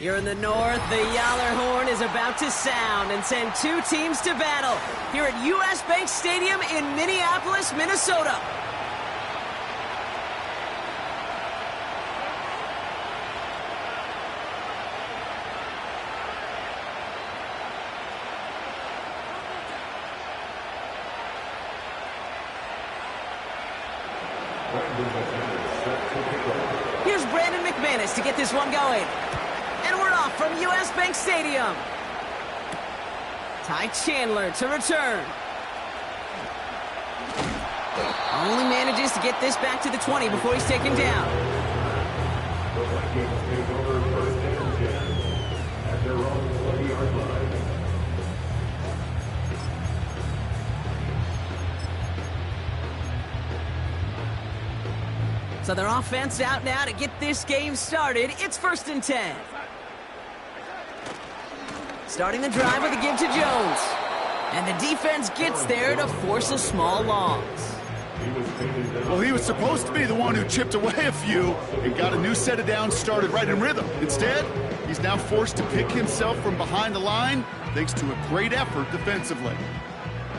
Here in the north, the Yaller horn is about to sound and send two teams to battle here at U.S. Bank Stadium in Minneapolis, Minnesota. Here's Brandon McManus to get this one going. And we're off from U.S. Bank Stadium. Ty Chandler to return. Only manages to get this back to the 20 before he's taken down. So their offense out now to get this game started. It's 1st and 10. Starting the drive with a give to Jones. And the defense gets there to force a small loss. Well, he was supposed to be the one who chipped away a few and got a new set of downs started right in rhythm. Instead, he's now forced to pick himself from behind the line thanks to a great effort defensively.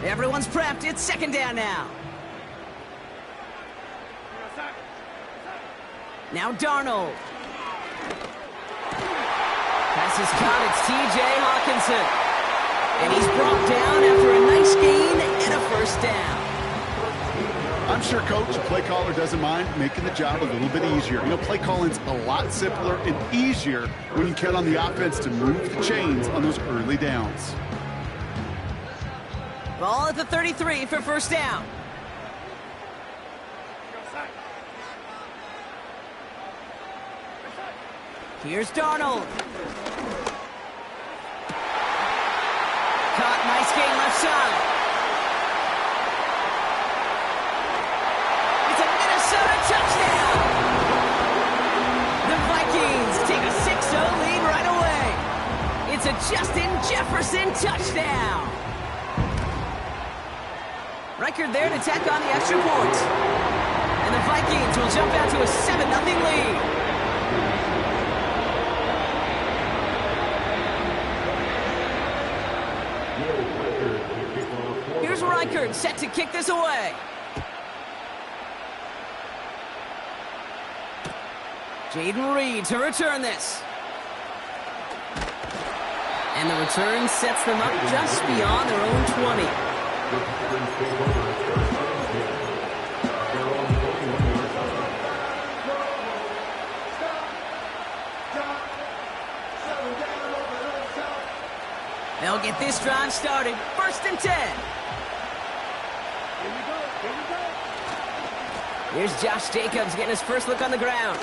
Everyone's prepped. It's 2nd down now. Now Darnold. Pass is caught. It's T.J. Hawkinson. And he's brought down after a nice gain and a 1st down. I'm sure Coach, the play caller, doesn't mind making the job a little bit easier. You know, play calling's a lot simpler and easier when you count on the offense to move the chains on those early downs. Ball at the 33 for 1st down. Here's Darnold. Caught, nice gain left side. It's a Minnesota touchdown. The Vikings take a 6-0 lead right away. It's a Justin Jefferson touchdown. Record there to tack on the extra point. And the Vikings will jump out to a 7-0 lead. Here's Reichert set to kick this away. Jaden Reed to return this. And the return sets them up just beyond their own 20. They'll get this drive started. 1st and 10. Here's Josh Jacobs getting his first look on the ground.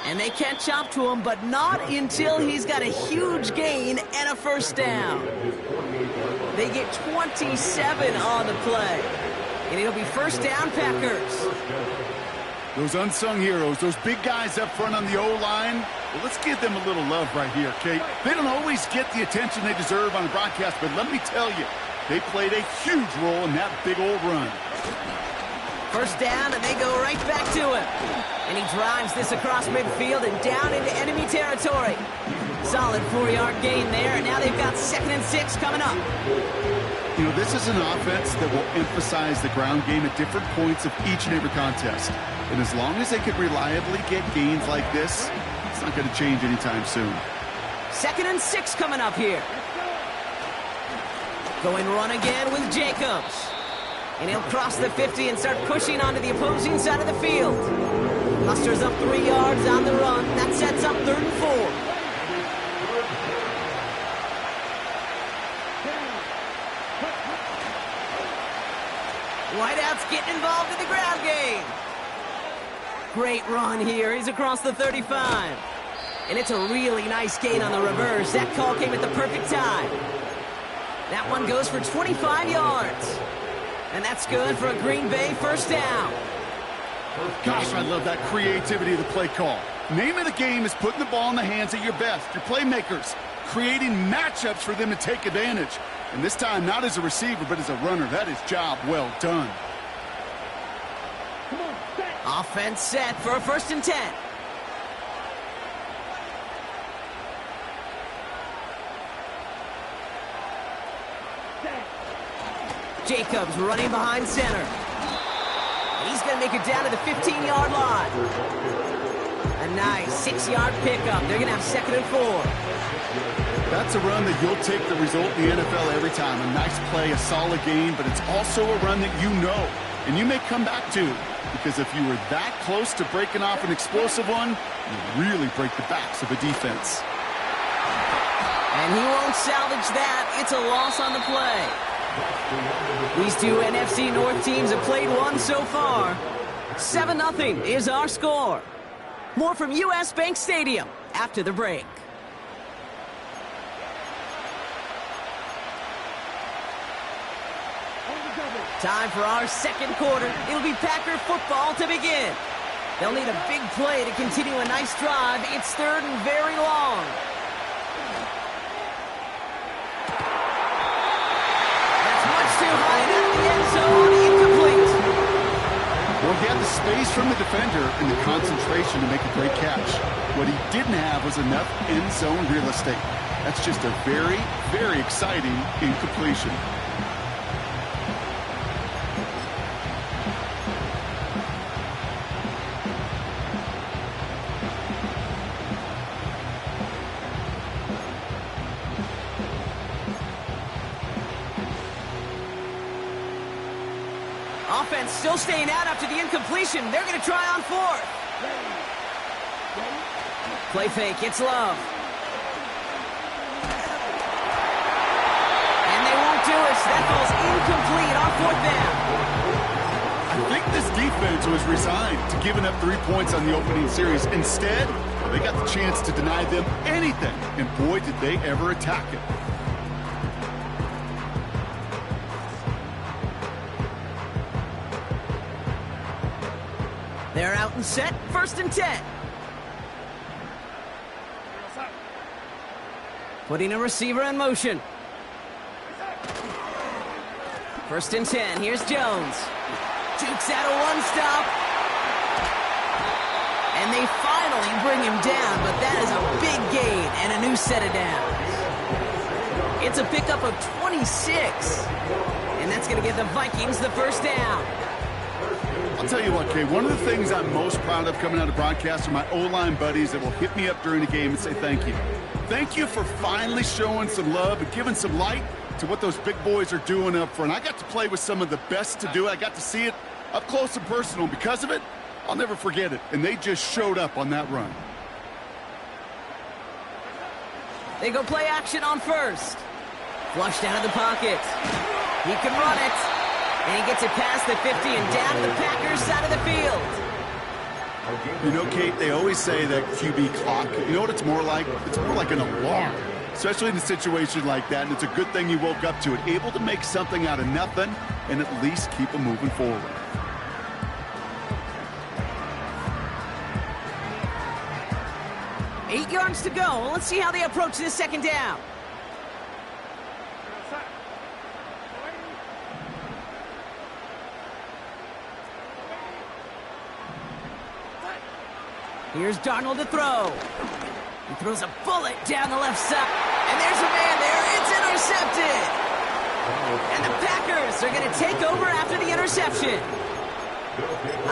And they catch up to him, but not until he's got a huge gain and a 1st down. They get 27 on the play. And it'll be 1st down, Packers. Those unsung heroes, those big guys up front on the O-line, well, let's give them a little love right here, okay? They don't always get the attention they deserve on the broadcast, but let me tell you, they played a huge role in that big old run. 1st down, and they go right back to him. And he drives this across midfield and down into enemy territory. Solid 4-yard gain there, and now they've got 2nd and 6 coming up. You know, this is an offense that will emphasize the ground game at different points of each and every contest. And as long as they can reliably get gains like this, it's not going to change anytime soon. 2nd and 6 coming up here. Going run again with Jacobs. And he'll cross the 50 and start pushing onto the opposing side of the field. Musters up 3 yards on the run. That sets up 3rd and 4. Whiteout's getting involved in the ground game. Great run here. He's across the 35. And it's a really nice gain on the reverse. That call came at the perfect time. That one goes for 25 yards. And that's good for a Green Bay 1st down. Gosh, I love that creativity of the play call. Name of the game is putting the ball in the hands of your best, your playmakers, creating matchups for them to take advantage. And this time, not as a receiver, but as a runner. That is job well done. Offense set for a 1st and 10. Jacobs running behind center. And he's going to make it down to the 15-yard line. A nice 6-yard pickup. They're going to have 2nd and 4. That's a run that you'll take the result in the NFL every time. A nice play, a solid game, but it's also a run that you know and you may come back to, because if you were that close to breaking off an explosive one, you really break the backs of a defense. And he won't salvage that. It's a loss on the play. These two NFC North teams have played one so far. 7-0 is our score. More from US Bank Stadium after the break. Time for our 2nd quarter. It'll be Packer football to begin. They'll need a big play to continue a nice drive. It's 3rd and very long. That's much too high and out of the end zone. Incomplete. Well, he had the space from the defender and the concentration to make a great catch. What he didn't have was enough end zone real estate. That's just a very, very exciting incompletion. Offense still staying out after the incompletion. They're going to try on 4th. Play fake. It's Love. And they won't do it. So that ball's incomplete on 4th down. I think this defense was resigned to giving up 3 points on the opening series. Instead, they got the chance to deny them anything. And boy, did they ever attack it. They're out and set. 1st and 10. Putting a receiver in motion. 1st and 10. Here's Jones. Jukes out a one-stop. And they finally bring him down, but that is a big gain and a new set of downs. It's a pickup of 26. And that's going to give the Vikings the 1st down. I'll tell you what, Kay, one of the things I'm most proud of coming out of broadcast are my O-line buddies that will hit me up during the game and say thank you. Thank you for finally showing some love and giving some light to what those big boys are doing up front. I got to play with some of the best to do it. I got to see it up close and personal. Because of it, I'll never forget it. And they just showed up on that run. They go play action on 1st. Flushed out of the pocket. He can run it. And he gets it past the 50 and down to the Packers side of the field. You know, Kate, they always say that QB clock, you know what it's more like? It's more like an alarm, especially in a situation like that. And it's a good thing you woke up to it, able to make something out of nothing and at least keep them moving forward. Eight yards to go. Let's see how they approach this 2nd down. Here's Darnold to throw. He throws a bullet down the left side. And there's a man there. It's intercepted. And the Packers are going to take over after the interception.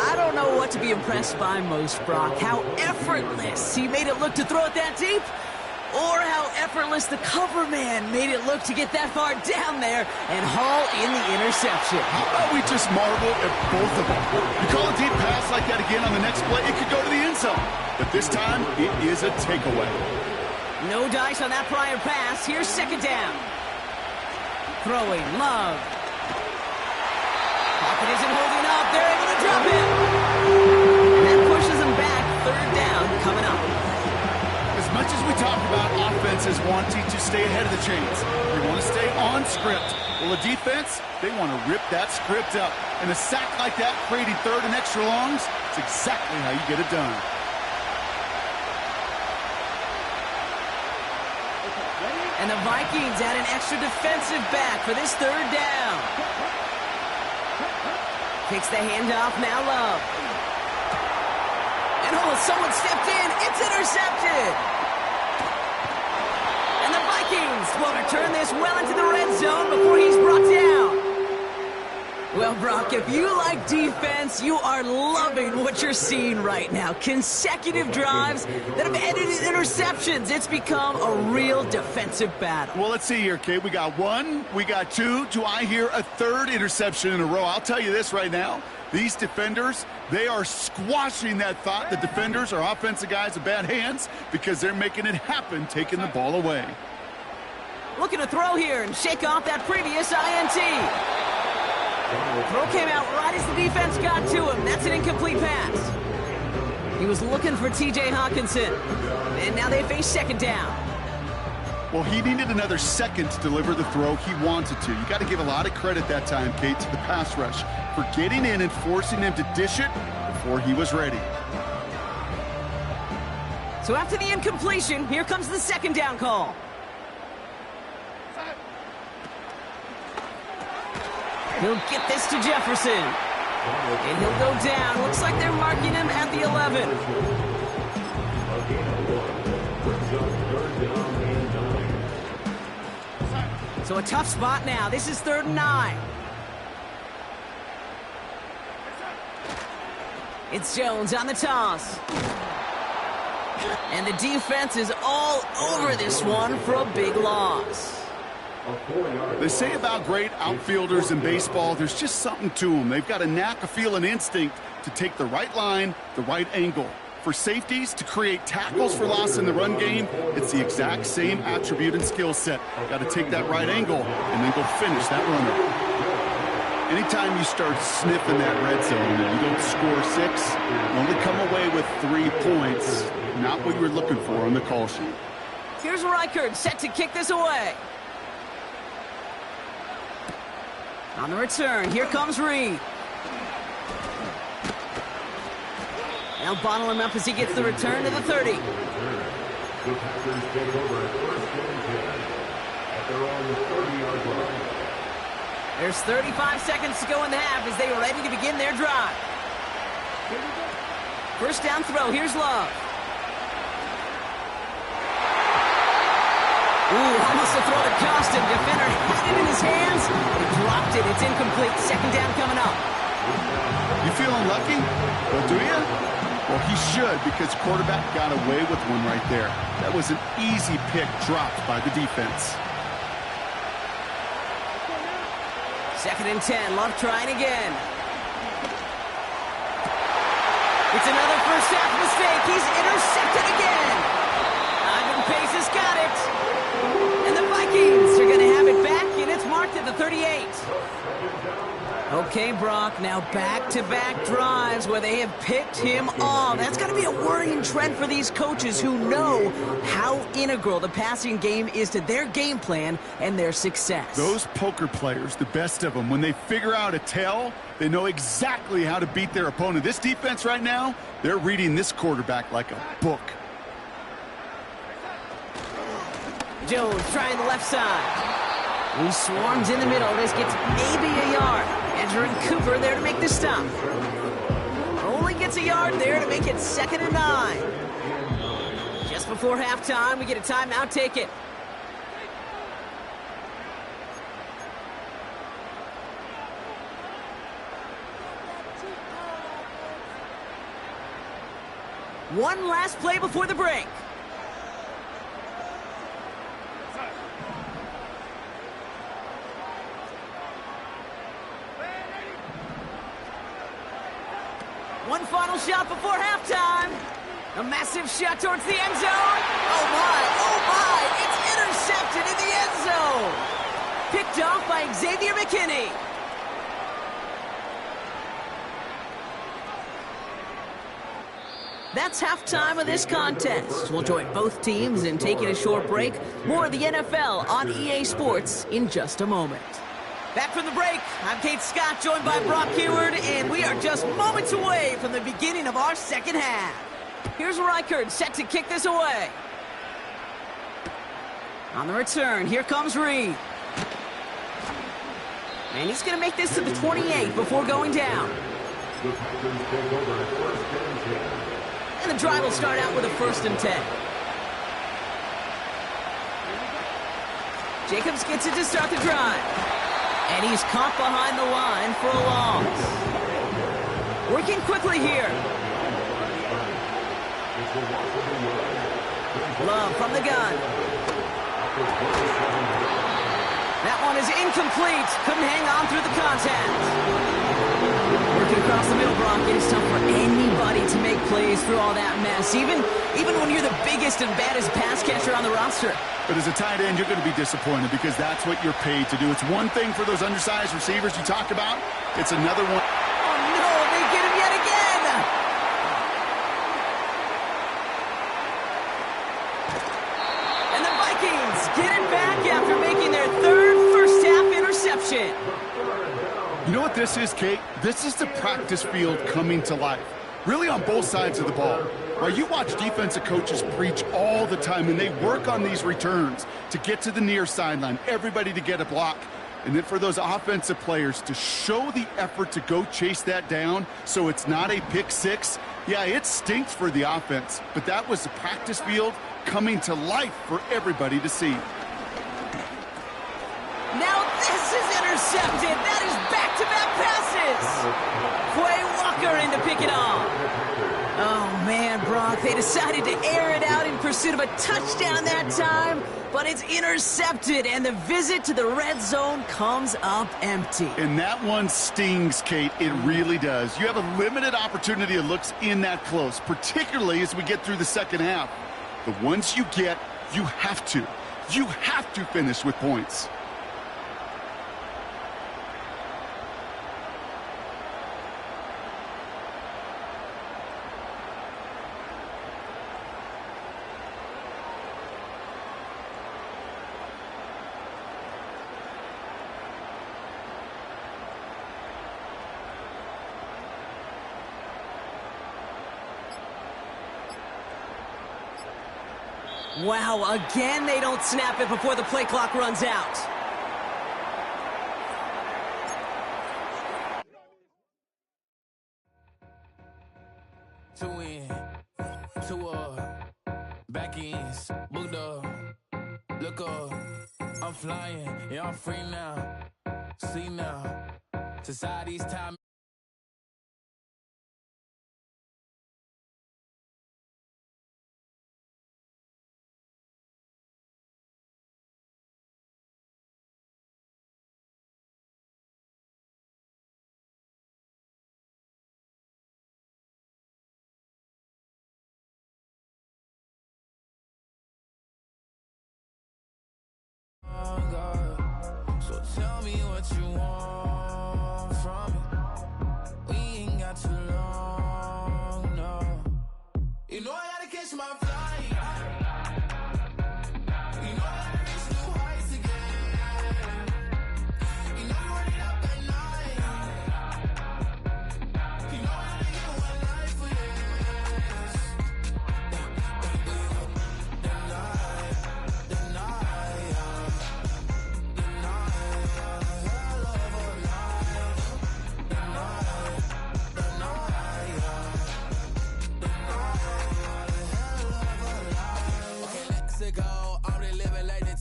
I don't know what to be impressed by most, Brock. How effortless he made it look to throw it that deep, or how effortless the cover man made it look to get that far down there and haul in the interception. How about we just marvel at both of them? You call a deep pass like that again on the next play, it could go to the end zone. But this time, it is a takeaway. No dice on that prior pass. Here's 2nd down. Throwing, Love. Pocket isn't holding up. They're able to drop it. And that pushes them back. 3rd down coming up. As much as we talk about offenses wanting to stay ahead of the chains, they want to stay on script. Well, the defense, they want to rip that script up. And a sack like that, creating 3rd and extra longs, it's exactly how you get it done. And the Vikings add an extra defensive back for this 3rd down. Takes the handoff, now Love. And someone stepped in. It's intercepted. And the Vikings will return this well into the red zone before he's brought down. Well, Brock, if you like defense, you are loving what you're seeing right now. Consecutive drives that have ended in interceptions. It's become a real defensive battle. Well, let's see here, Kate. We got one, we got two. Do I hear a third interception in a row? I'll tell you this right now. These defenders, they are squashing that thought. The defenders are offensive guys with bad hands because they're making it happen, taking the ball away. Looking to throw here and shake off that previous INT. Throw came out right as the defense got to him. That's an incomplete pass. He was looking for T.J. Hawkinson. And now they face second down. Well, he needed another second to deliver the throw he wanted to. You got to give a lot of credit that time, Kate, to the pass rush for getting in and forcing him to dish it before he was ready. So after the incompletion, here comes the second down call. He'll get this to Jefferson. And he'll go down. Looks like they're marking him at the 11. So a tough spot now. This is 3rd and 9. It's Jones on the toss. And the defense is all over this one for a big loss. They say about great outfielders in baseball, there's just something to them. They've got a knack, a feel, and instinct to take the right line, the right angle. For safeties to create tackles for loss in the run game, it's the exact same attribute and skill set. Got to take that right angle and then go finish that runner. Anytime you start sniffing that red zone and you don't score 6, you only come away with 3 points. Not what you were looking for on the call sheet. Here's Reichard set to kick this away. On the return, here comes Reed. They'll bottle him up as he gets the return to the 30. The Packers take over at 1st and 10 at their own 30-yard line. There's 35 seconds to go in the half as they are ready to begin their drive. First down throw, here's Love. Ooh, almost a throw that cost him. Defender had it in his hands. He dropped it. It's incomplete. Second down coming up. You feeling lucky? Well, do you? Well, he should, because quarterback got away with one right there. That was an easy pick dropped by the defense. 2nd and 10. Love trying again. It's another first half mistake. He's intercepted again. Ivan Pace has got it. And the Vikings are going to have it back, and it's marked at the 38. Okay, Brock, now back-to-back drives where they have picked him off. That's got to be a worrying trend for these coaches who know how integral the passing game is to their game plan and their success. Those poker players, the best of them, when they figure out a tell, they know exactly how to beat their opponent. This defense right now, they're reading this quarterback like a book. Jones trying the left side. He swarms in the middle. This gets maybe a yard. Edger and Cooper there to make the stop. Only gets a yard there to make it 2nd and 9. Just before halftime, we get a timeout. Take it. One last play before the break. One final shot before halftime. A massive shot towards the end zone. Oh my, it's intercepted in the end zone. Picked off by Xavier McKinney. That's halftime of this contest. We'll join both teams in taking a short break. More of the NFL on EA Sports in just a moment. Back from the break, I'm Kate Scott, joined by Brock Heward, and we are just moments away from the beginning of our second half. Here's Reichard set to kick this away. On the return, here comes Reed. And he's going to make this to the 28 before going down. The Packers take over at 1st and 10. And the drive will start out with a 1st and 10. Jacobs gets it to start the drive. And he's caught behind the line for a loss. Working quickly here. Love from the gun. That one is incomplete. Couldn't hang on through the contact. Working across the middle, Brock. It is tough for anybody to make plays through all that mess, even when you're the biggest and baddest pass catcher on the roster. But as a tight end, you're going to be disappointed because that's what you're paid to do. It's one thing for those undersized receivers you talk about. It's another one. Oh, no, they get him yet again. And the Vikings get it back after making their third first-half interception. You know what this is, Kate? This is the practice field coming to life. Really on both sides of the ball. While you watch defensive coaches preach all the time, and they work on these returns to get to the near sideline, everybody to get a block. And then for those offensive players to show the effort to go chase that down so it's not a pick six, yeah, it stinks for the offense. But that was the practice field coming to life for everybody to see. Now this is intercepted. That is back-to-back passes. Quay Walker in to pick it off. Oh, man, Brock, they decided to air it out in pursuit of a touchdown that time, but it's intercepted, and the visit to the red zone comes up empty. And that one stings, Kate. It really does. You have a limited opportunity of looks in that close, particularly as we get through the second half. The ones you get, you have to finish with points. Wow, again they don't snap it before the play clock runs out. To win, back ends, booked up, look up, I'm flying, yeah, I'm free now, see now, society's time. So tell me what you want from me. We ain't got too long, no. You know I gotta catch my flight. You know I gotta reach new heights again. You know you running up at night. You know I gotta get one life for this. The night.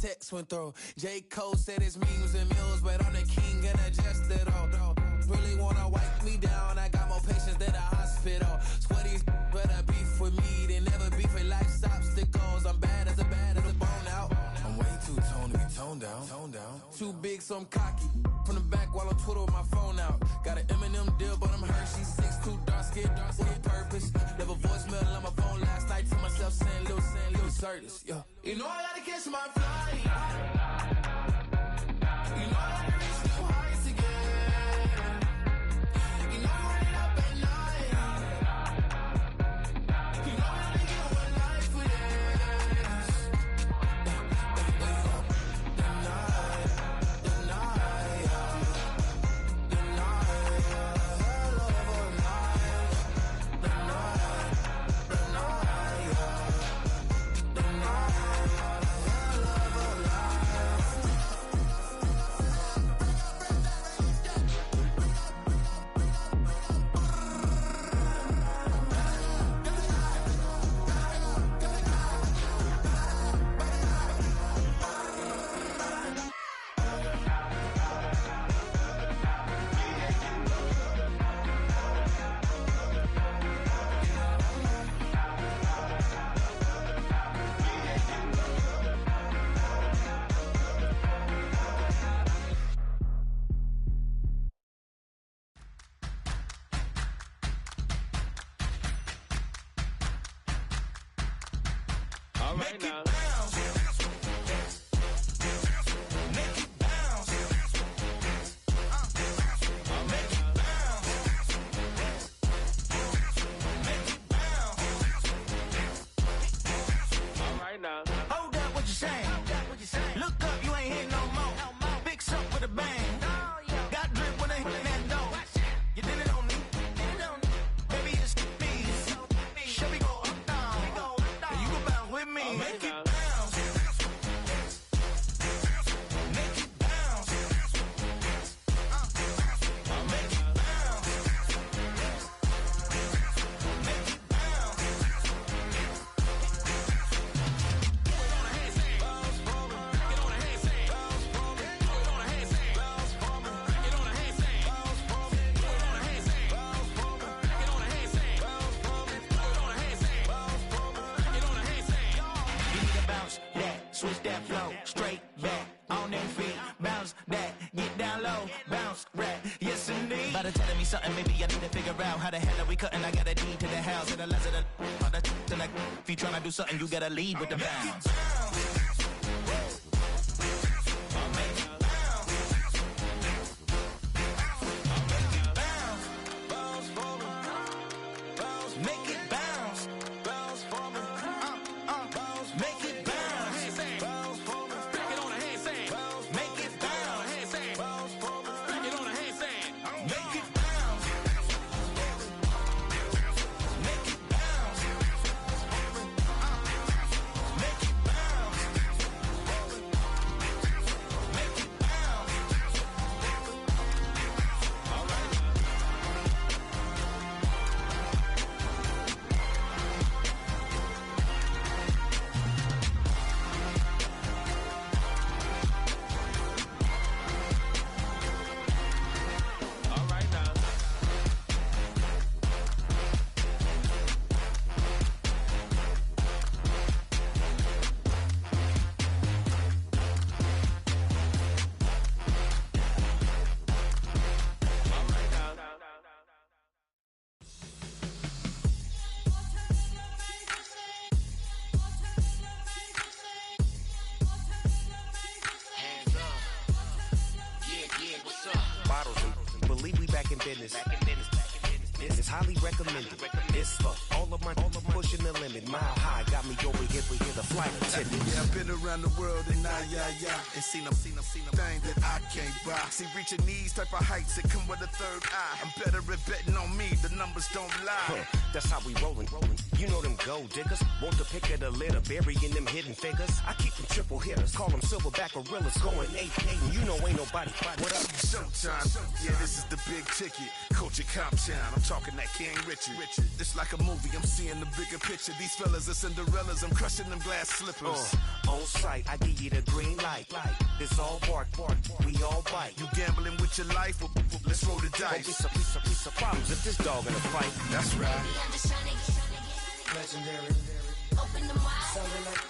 Text went through. J. Cole said his memes and meals, but I'm the king and adjusted all. Really wanna wipe me down. I got more patience than a hospital. Sweaties better beef with me than never beef with life's obstacles. I'm bad as a bone out. I'm way too toned to be toned down. Too big, so I'm cocky. From the back while I'm Twitter with my phone out. Got an Eminem deal, but I'm Hershey. 6'2", dark skin, with a purpose. Never voicemail on my phone last night to myself saying little Curtis, yeah. You know I gotta catch my flight. You know I gotta reach new heights again. You know I'm running up at night. You know I gotta get one life for this. Make it bounce. Make it bounce. Make it bounce. Make it bounce. All right now. Hold up, what you saying? Look up, you ain't hitting no more. Fix up with a bang. Got drip when they hit that door. You did it on me. Baby, it's me. Show me go up, down. And you go bounce with me. Make it bounce. Make it bounce. Make it bounce. Make it bounce. Do it on a handstand. Bounce for me. Get on a handstand. Bounce for me. Do it on a handstand. Bounce for me. Get on a handstand. Bounce for me. Do it on a handstand. Bounce for me. Get on a handstand. Bounce for me. Do it on a handstand. Bounce for me. Get on a handstand. You need to bounce that, switch that flow, straight back on them feet. Bounce that, get down low, bounce rap, yes indeed. About to telling me something, maybe I need to figure out how the hell are we cutting. I got a deed to the house and the less of the if you tryna do something, you gotta lead with the bounce. Make it bounce, bounce for me. Bounce, make it bounce, bounce for me. Get on a handstand, bounce, make it bounce, handstand, bounce for me. Get on a handstand, make it bounce, make it bounce, make it bounce, make it bounce. All right. All right now. All right now. Hands up. Yeah, what's up? Bottles and believe we back in business. This is highly recommended. It's for all of my pushing the limit. Mile high got me over here with the flight attendant. Yeah, I've been around the world and and seen them thing that I can't buy. See, reaching these type of heights that come with a third eye. I'm better at betting on me, the numbers don't lie. That's how we rollin'. You know them gold diggers. Want the pick of the litter, burying them hidden figures. I keep them triple hitters, call them silverback gorillas, going 8-8. And you know ain't nobody fight. What up? Showtime, yeah, this is the big ticket. Coach at Comptown, I'm talking that King Richard. This like a movie, I'm seeing the bigger picture. These fellas are Cinderellas, I'm crushing them glass slippers. On sight, I give you the green light. This all bark, we all bite. You gambling with your life, well, let's roll the dice. Piece of problems if this dog in a fight. That's right. I'm just trying to get Legendary. open them wide. Something like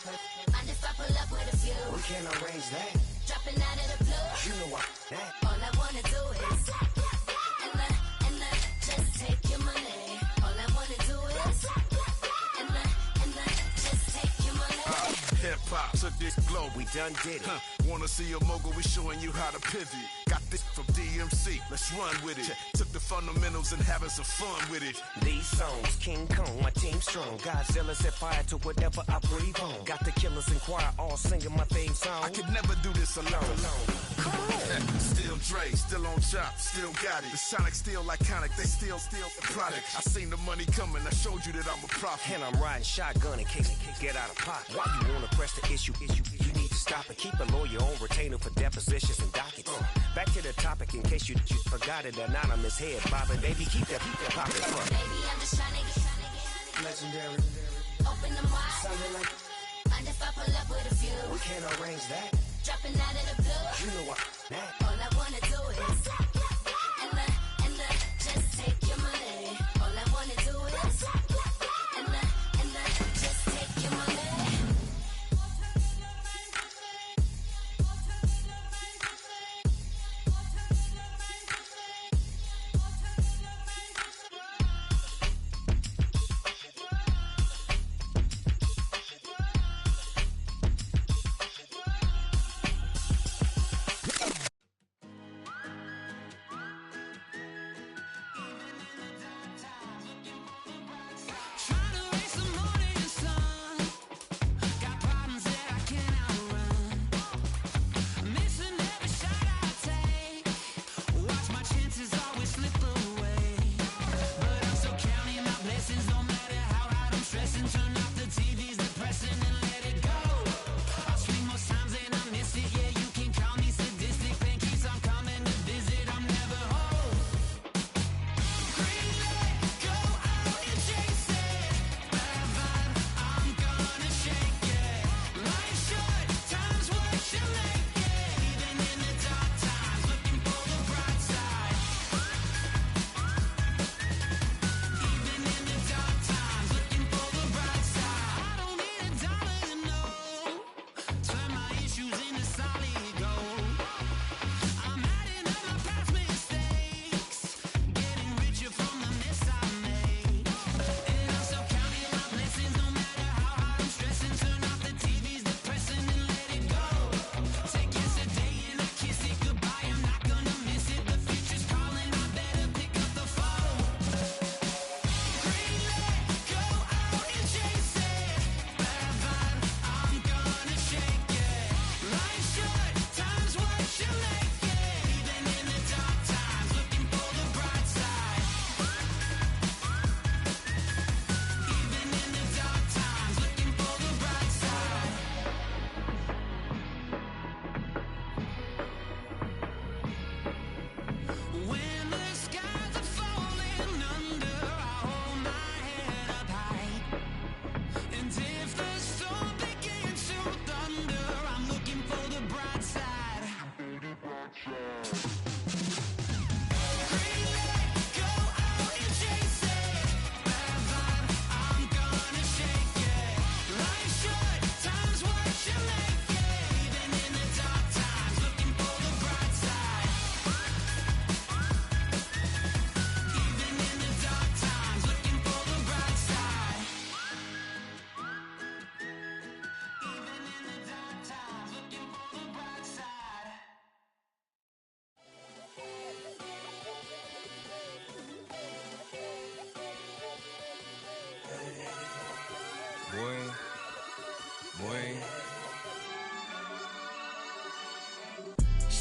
Mind if I pull up with a few? we can't arrange that. Dropping out of the blue. You know what? That. All I wanna do is and just take your money. All I wanna do is and just take your money. Hip hop took this globe. We done did it. Wanna see a mogul? We showing you how to pivot. Got this from DMC. Let's run with it. Took the fundamentals and having some fun with it. These songs, King Kong, my team strong. Godzilla set fire to whatever I breathe on. Got the killers in choir all singing my theme song. I could never do this alone. Come on. Still Dre, still on top, still got it. The Sonic still iconic, they still the product. I seen the money coming, I showed you that I'm a prophet. And I'm riding shotgun in case get out of pocket. Why you wanna press the issue? You need to stop it. Keep a lawyer on retainer for depositions and dockets. Back to the topic in case you forgot it. Anonymous head bobbing, baby, keep that pocket front. Baby, I'm just trying to get Legendary. open them wide. Something like Mind if I pull up with a few? we can't arrange that. Dropping out of the blue. You know what? That. All I wanna do is and just take your money. All I wanna do is and just take your money.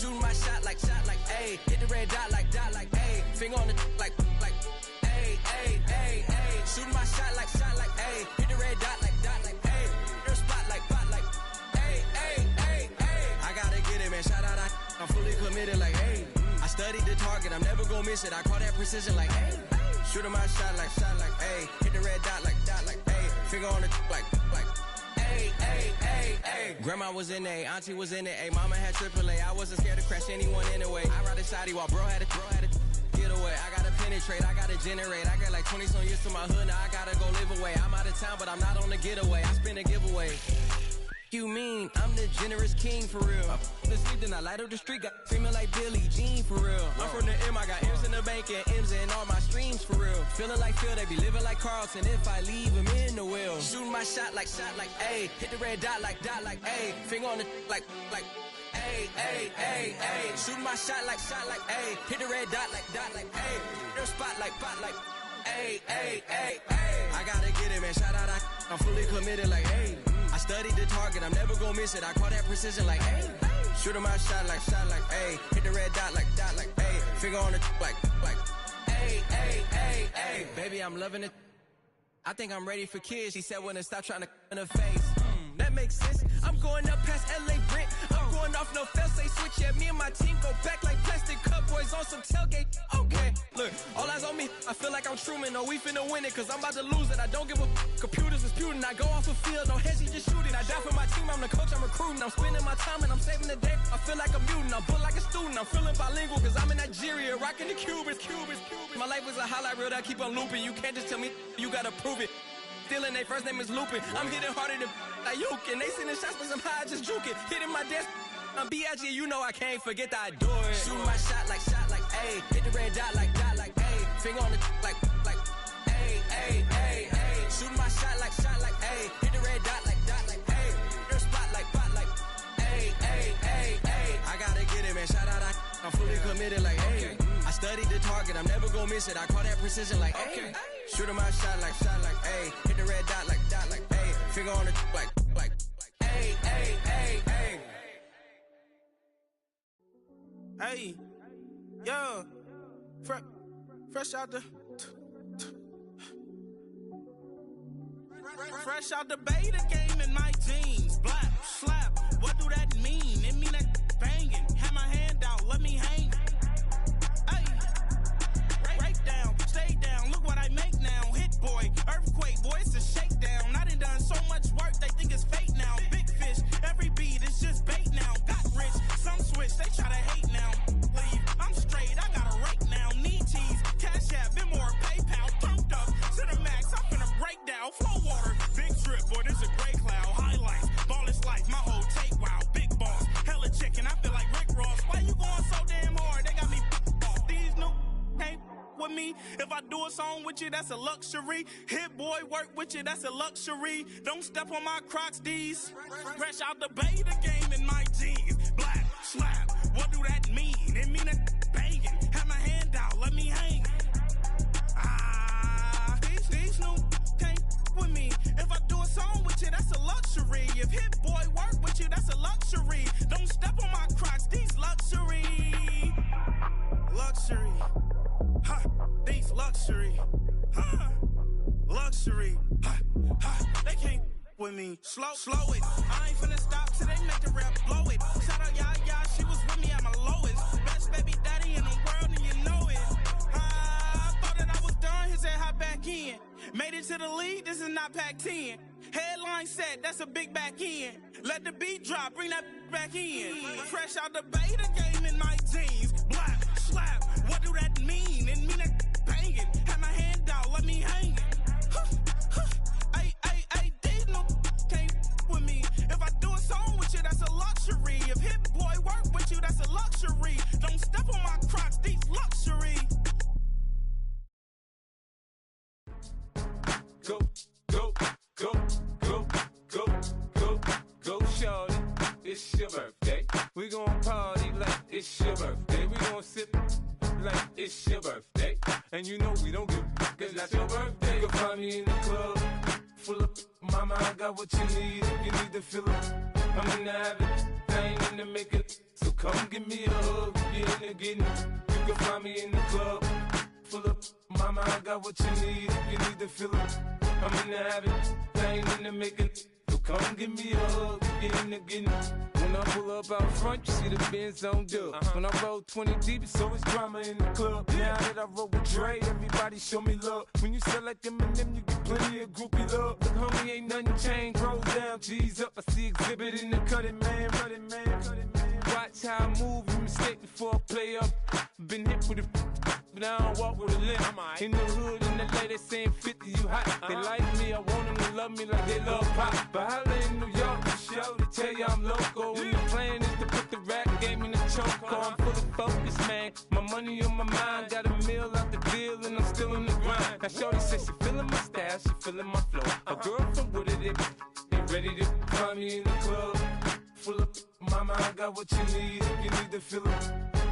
Shooting my shot like, ayy. Hit the red dot like, ayy. Finger on the like, ayy, ayy, ayy, ayy. Shooting my shot like, ayy. Hit the red dot like, ayy. Her spot like, ayy, ayy, ayy, ayy. I gotta get it, man. Shout out, I'm fully committed like, ayy. I studied the target, I'm never gonna miss it. I call that precision like, ayy. Shooting my shot like, ayy. Hit the red dot like, ayy. Finger on the like, ayy, ayy, ayy, ayy. Grandma was in A, auntie was in it, ayy. Mama had AAA, I wasn't scared to crash anyone anyway. I ride a shotty while bro had a get away. I gotta penetrate, I gotta generate. I got like 20-some years to my hood, now I gotta go live away. I'm out of town, but I'm not on the getaway. I spin a giveaway. You mean I'm the generous king for real? I the sleep, then I light up the street, got screaming like Billie Jean for real. I'm from the M, I got M's in the bank and M's in all my streams for real. Feeling like Phil, they be living like Carlton if I leave him in the wheel. Shooting my shot like, ayy. Hit the red dot like, ayy. Finger on the like, ayy, ayy, ayy, ayy. Shooting my shot like, ayy. Hit the red dot like, ayy. Their spot like, ayy, ayy, ayy, ayy. I gotta get it, man. Shout out, I'm fully committed like, ayy. I studied the target, I'm never gonna miss it. I call that precision like, ayy. Shooting my shot like, ayy. Hit the red dot like, ayy. Finger on the like, ayy, ayy, ayy, ayy. Baby, I'm loving it. I think I'm ready for kids. She said when to stop trying to in her face. That makes sense. I'm going up past LA Brent. I'm going off no fail, say switch. Yeah, me and my team go back like plastic cup boys on some tailgate. Okay, look, all eyes on me. I feel like I'm Truman. No, we finna win it, cause I'm about to lose it. I don't give a computers disputing. I go off the field, no heads, he just shooting. I die for my team, I'm the coach, I'm recruiting. I'm spending my time and I'm saving the day. I feel like a mutant, I'm built like a student. I'm feeling bilingual, cause I'm in Nigeria, rocking the Cubans. My life is a highlight reel that I keep on looping. You can't just tell me, you gotta prove it. Stealing, they first name is Lupin. I'm hitting harder than Ayuk, and they sending shots for some high, just juke it. Hitting my desk, I'm B.I.G., you know I can't forget that I do it. Shooting my shot like, ayy. Hit the red dot like, ayy. Finger on the like, ayy, ayy, ayy, ayy. Shooting my shot like, ayy. Hit the red dot like, ayy. Their spot like, ayy, ayy, ayy, ayy. I gotta get it, man. Shout out, I'm fully committed like, ayy. I studied the target, I'm never gonna miss it. I call that precision like, ayy. Shooting my shot like, ayy. Hit the red dot like, ayy. Finger on the like, ayy, ayy, ayy, ayy. Hey, yo, fresh out the fresh out the beta game in my jeans. Black slap, what do that mean? It mean that banging. Have my hand out, let me hang. Hey, break down, stay down. Look what I make now. Hit boy, earthquake, boy, it's a shakedown. I done so much work, they think it's fake now. Big fish, every beat is just bait now. Got rich, some switch, they try to hate now. Leave, I'm straight, I got a rake now. Need cheese, cash app, been more PayPal. Pumped up to the max, I'm finna break down. Flow water, big drip, boy, this a gray cloud. Highlights, ball is life, my whole take, wow. Big boss, hella chicken, I feel like Rick Ross. Why you going so damn hard? They got me off. These new can't with me. If I do a song with you, that's a luxury. Hit boy, work with you, that's a luxury. Don't step on my Crocs, these. Fresh out the beta game in my jeans. Black slap, what do that mean? It mean that banging. Have my hand out, let me hang. These new can't with me. If I do a song with you, that's a luxury. If hit boy work with you, that's a luxury. Don't step on my Crocs, these luxury. Luxury. Ha, these luxury. Ha, luxury. Ha, ha, they can't with me. Slow it. I ain't finna stop till they make the rap blow it. Shout out Yaya, she was with me at my lowest. Best baby daddy in the world and you know it. I thought that I was done, he said hop back in. Made it to the lead, this is not Pac-10. Headline set, that's a big back end. Let the beat drop, bring that back in. Fresh out the beta game in my jeans. Black slap, what do that mean? It mean that banging. Have my hand out, let me hang. Ay, these no can't with me. If I do a song with you, that's a luxury. If hit boy work with you, that's a luxury. Don't step on my Crocs, these luxury. Go, shorty. It's your birthday. We gon' party like it's your birthday. We gon' sip like it's your birthday. And you know we don't give a cause that's your birthday. You can find me in the club, full of mama, I got what you need. If you need to fill up, I'm in the habit, I ain't in the make it. So come give me a hug. You in the getting, you can find me in the club. Full up, mama, I got what you need. If you need to fill up, I'm in the habit, I ain't in the making. So come give me a hug, you in the getting. When I pull up out front, you see the Benz on dub. When I roll 20 deep, it's always drama in the club. Now that I roll with Dre, everybody show me love. When you sell like them and them, you get plenty of groupie love. Look, homie, ain't nothing changed. Rolls down, G's up. I see exhibit in the cutting, man. Running, man. Watch how I move, you mistake before I play up. Been hit with a but I don't walk with a limp. In the hood, in the LA, they saying 50, you hot. They like me, I want them to love me like they love pop. But holla in New York, the show, they tell you I'm local. And the plan is to put the rap game in the choke. I'm fully focused, man. My money on my mind, got a meal out the deal, and I'm still in the grind. Now shorty says she feeling my style, she feeling my flow. A girl from Wooded, they ready to find me in the club. Full up, mama, I got what you need. If you need to fill up,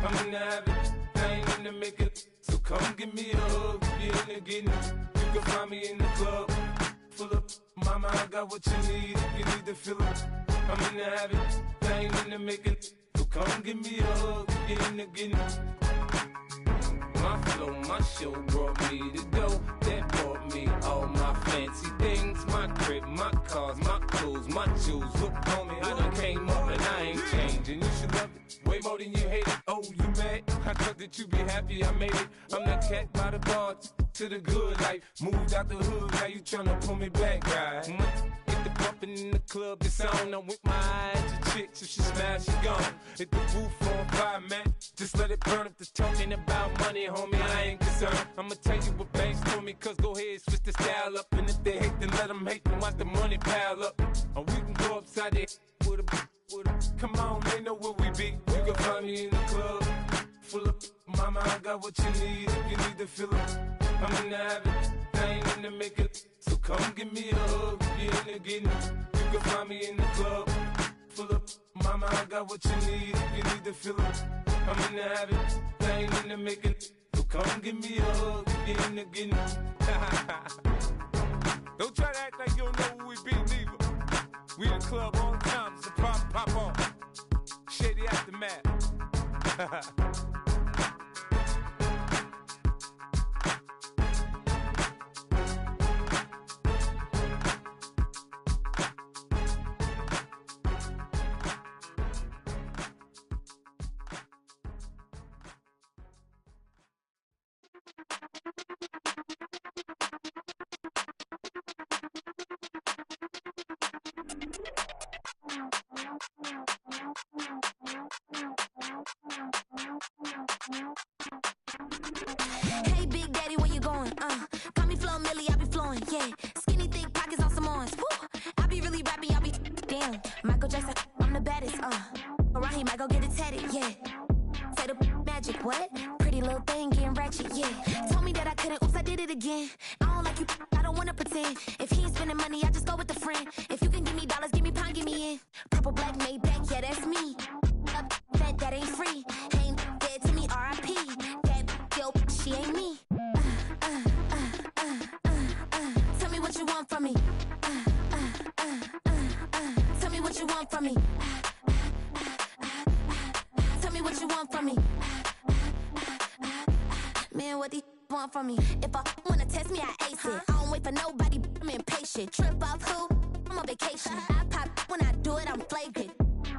I'm in the habit, I ain't in the making. So come give me a hug, you in the getting. You can find me in the club. Full up, mama, I got what you need. If you need to fill up, I'm in the habit, I ain't in the making. So come give me a hug, you in the getting. My flow, my show brought me to go. That brought me all my fancy things. My crib, my cars, my clothes, my jewels. Look, homie, I done came up and I ain't changing. You should love it way more than you hate it. Oh, you mad? I thought that you be happy I made it. I'm that cat by the bar to the good life. Moved out the hood, now you tryna pull me back, right? Get the bumpin' in the club, the sound. I'm with my eyes to chicks. If she smash, she gone. Hit the roof on fire, man. Just let it burn. If the talking about money, homie, I ain't concerned. I'ma tell you what banks told me, cause go ahead, switch the style up. And if they hate, then let them hate, then watch the money pile up. Or we can go upside there with a come on, they know where we be. You can find me in the club. Full up, mama, I got what you need. If you need to fill up, I'm in the habit, I ain't in the making. So come give me a hug, you in the getting. You can find me in the club. Full up, mama, I got what you need. If you need to fill up, I'm in the habit, I ain't in the making. So come give me a hug, you in the getting. Don't try to act like you don't know who we be, neither. We in the club all the time, it's a pop on. Shady Aftermath. Hey, Big Daddy, where you going? Call me Flo Millie, I be flowing, yeah. Skinny, thick pockets on some ones. Woo! I be really rapping, I be damn. Michael Jackson, I'm the baddest, Around he might go get it tatted, yeah. Say the magic, what? Pretty little thing getting ratchet, yeah. Told me that I couldn't, oops, I did it again. I don't like you, I don't wanna pretend. If he ain't spending money, I just go with the friend. If you can give me dollars, give me pound, give me in. Purple, black, made back, yeah, that's me. That ain't free. Ain't dead to me, R.I.P. That yo, she ain't me. Tell me what you want from me. Tell me what you want from me. Tell me what you want from me. Man, what do you want from me? If I wanna test me, I ace it. I don't wait for nobody, I'm impatient. Trip off who? I'm on vacation. I pop when I do it, I'm flagrant.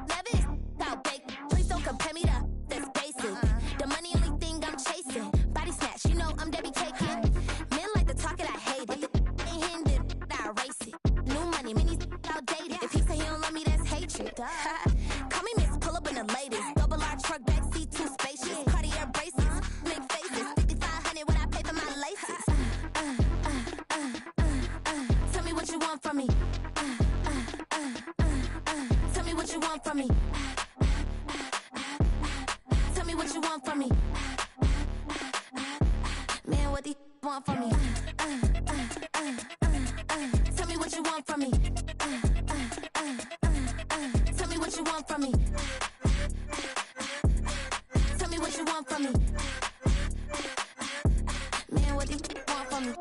Never is out bake. Please don't compare me to that's basic. The money only thing I'm chasing. Body snatch, you know I'm Debbie caking. Men like to talk it, I hate it. Ain't hitting it, I erase it. New money, many outdated. If he say he don't love me, that's hatred. Call me Miss, pull up in the latest. Double R truck, backseat, too spacious. Cartier braces, make faces. 5,500 when I pay for my laces. Tell me what you want from me. Tell me what you want from me. Tell me what you want from me. Man, what do you want from me? Tell me what you want from me. Tell me what you want from me. Tell me what you want from me. Man, what do you want from me?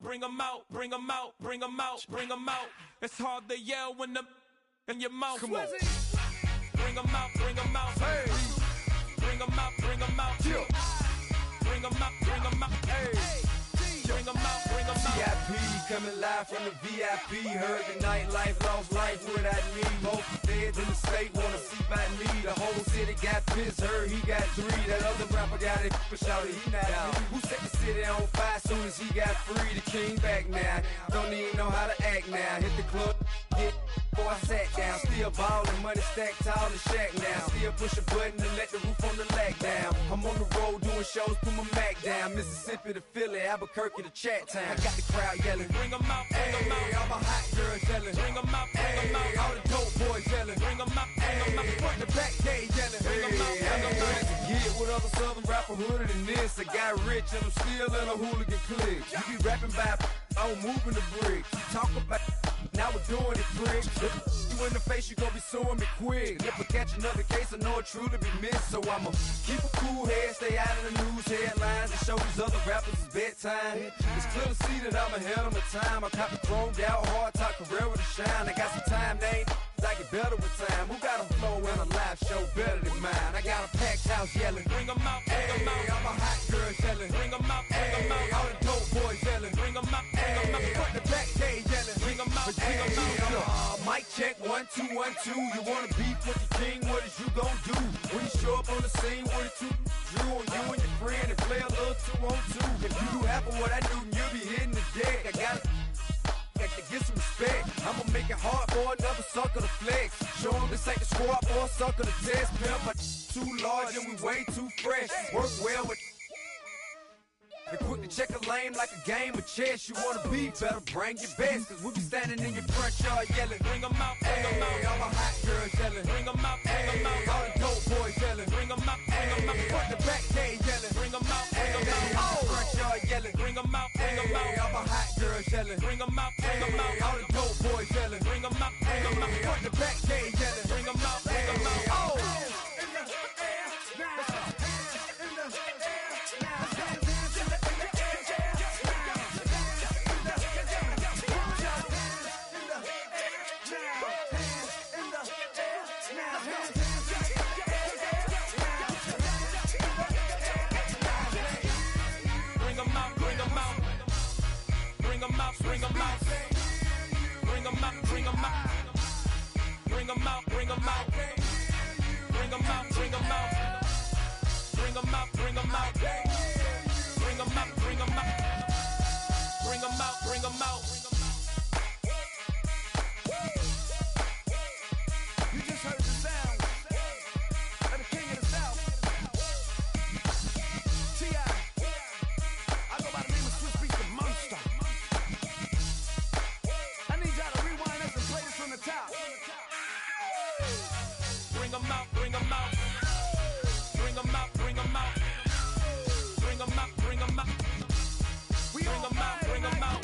Bring 'em out. bring 'em out, bring 'em out, bring 'em out. It's hard to yell when the in your mouth. Come on. Bring 'em out, bring 'em out. Hey. Bring 'em out, bring 'em out. Yeah. Bring 'em out, bring 'em out. Hey. Bring 'em out, bring 'em out. VIP coming live from the VIP. Heard the nightlife, lost life without me. Most feds in the state wanna see by me. The whole city got pissed, heard he got 3. That other rapper got it, but shouted he not out. Who set the city on fire soon as he got free? The king back now, don't even know how to act now. Hit the club, get before I sat down. Still ballin', money stacked tall in shack now. Still push a button and let the roof on the lag down. I'm on the road doing shows, put my Mac down. Mississippi to Philly, Albuquerque to Chat Town. I got the crowd yelling, bring 'em out, bring 'em out. All my hot girls yelling, bring 'em out, bring 'em out. All the dope boys yelling, bring 'em out, bring 'em out. Front the back gate yelling, bring 'em out, bring 'em out. To get with other southern rapper hooded than this. I got rich and I'm still in a hooligan clique. You be rapping by, I'm moving the bricks. You talk about, now we're doing it quick. You in the face, you gon' be suing me quick. If I catch another case, I know it truly be missed. So I'ma keep a cool head, stay out of the news headlines, and show these other rappers it's bedtime. It's clear to see that I'm ahead of my time. I copy chromed out, hard talk, career with a shine. I got some time, they ain't I get better with time. Who got a flow and a live show better than mine? I got a packed house yelling, bring 'em out, bring 'em out. All my hot girls yelling, bring 'em out, bring 'em out. All the dope boys yelling, bring 'em out, bring 'em out. Front the back gate yelling, bring 'em out, bring 'em out. Mic check 1 2 1 2. You wanna beef with the king? What is you gon' do when you show up on the scene with a 2 drew on you and your friend and play a little 2 on 2? If you do half of what I do, you'll be hitting the deck. I gotta get some respect. I'ma make it hard for another sucker to flex. Show 'em this ain't the squad for a sucker to test. Pimp, but too large and we way too fresh. Work well with and quick to check a lane like a game of chess. You wanna be better, bring your best. Cause we be standing in your front yard yelling, bring 'em out, bring 'em out. All my hot girls yelling, bring 'em out, bring 'em out. All the dope boys yelling, bring 'em out, bring 'em out. Front the back gate yelling, bring 'em out, bring 'em out. Front yard yelling, bring 'em out, bring 'em out. All my hot girls yelling, bring 'em out, bring 'em out. All the dope boys yelling, bring 'em out, bring 'em out. Front the back gate yelling, bring 'em out, bring 'em out. Bring 'em out, bring 'em out. Bring 'em out, bring 'em out. Bring 'em out, bring 'em out. Bring 'em out, bring 'em out. Bring 'em out, bring 'em out. Bring 'em out, bring 'em out. Bring 'em out, bring 'em out. You just heard the sound of the king of the South. T.I. I go by the name of Swiss Beats the Monster. I need y'all to rewind this and play this from the top. Bring 'em out, bring 'em out. Bring 'em out, bring 'em out. Bring 'em out, bring 'em out. We Bring 'em out, bring 'em out.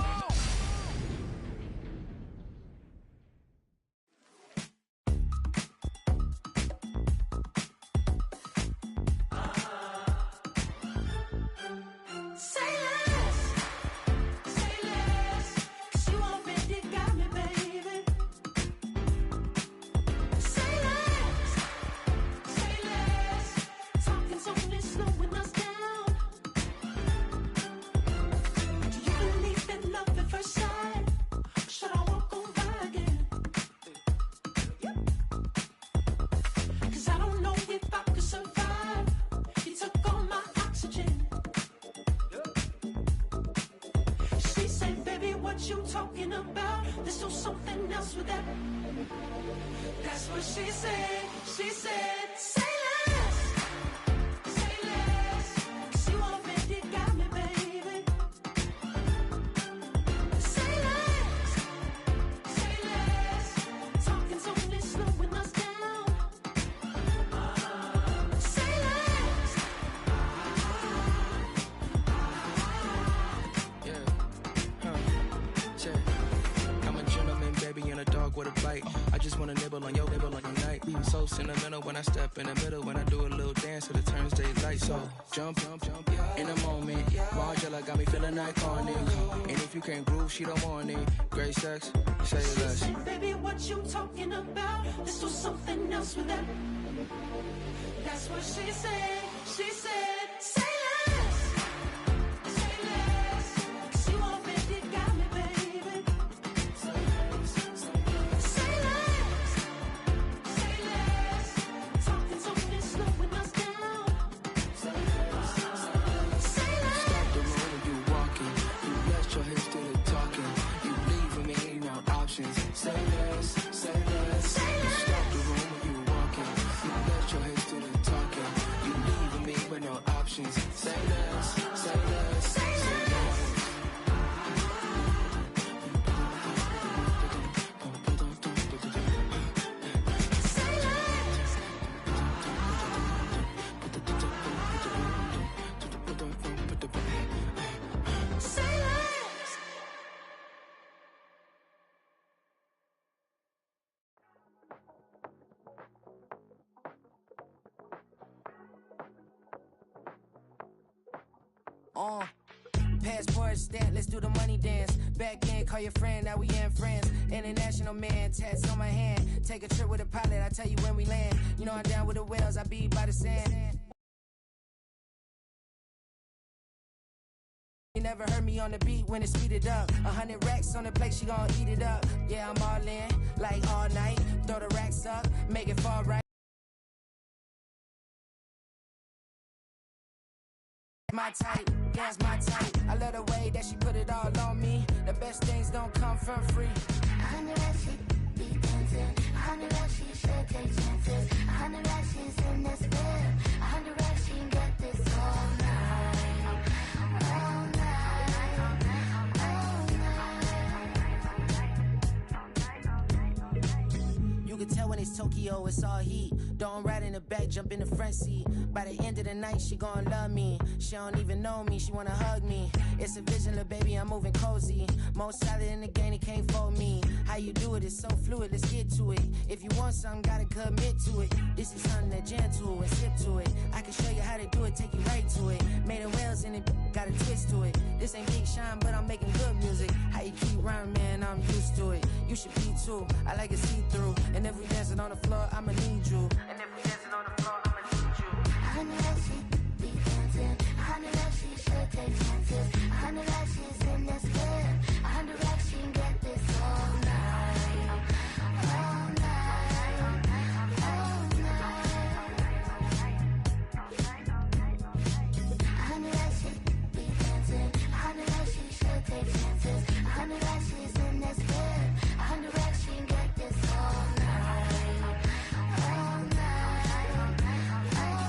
You talking about? Let's do something else with that. That's what she said. She said, say less, say less. 'Cause you already got me, baby. Say less, say less. Talking softly, slowing us down. Say less. I'm a gentleman, baby, and a dog. dog with a bite. I just wanna nibble on your night. I'm so sentimental when I step in the middle. When I do a little dance, till it turns daylight. So jump, in a moment. Margella got me feeling iconic. And if you can't groove, she don't want it. Great sex, say less. She said, baby, what you talking about? Let's do something else with that. That's what she said. She said, say less. Say less. 'Cause you already got me, baby. Say less. Say less. Talking so fast, slowing us down. Say less. Say less. Stop the room when you walking. You left your hips to the talking. You leaving me no options. Say less. Say less. Say less. Stop the room when you walking. You left your hips to the talking. You leaving me with no options. Say less. Say less. Say less. Say less. Passport stamp, let's do the money dance. Back in, call your friend, now we in France. International man, tats on my hand. Take a trip with a pilot, I tell you when we land. You know I'm down with the whales, I be by the sand. You never heard me on the beat when it speeded up. 100 racks on the plate, she gon' eat it up. Yeah, I'm all in, like all night. Throw the racks up, make it fall right. My type, yeah, it's my type. I love the way that she put it all on me. The best things don't come for free. 100 racks, she be dancing. 100 racks, she should take chances. 100 racks, she's in this bed. 100 racks, she can get this all night. All night. All night. You can tell when it's Tokyo, it's all heat. Don't ride in the back, jump in the front seat. By the end of the night, she gon' love me. She don't even know me, she wanna hug me. It's a vision, little baby, I'm moving cozy. Most solid in the game, it can't fold me. How you do it, it's so fluid, let's get to it. If you want something, gotta commit to it. This is something that jam to and sip to it. I can show you how to do it, take you right to it. Made of whales and it got a twist to it. This ain't Big Shine, but I'm making good music. How you keep rhyming, man, I'm used to it. You should be too, I like it see-through. And if we dancing on the floor, I'ma need you. And if we dancing on the floor, I'ma need you. 100 racks, she be dancing. 100 racks, she should take chances. 100 racks, she's in this bed. 100 racks, she can get this all night. All night. All night. 100 racks, she be dancing. 100 racks, she should take chances. 100 racks, she's in this bed. 100 racks, she can get this all night. All night. All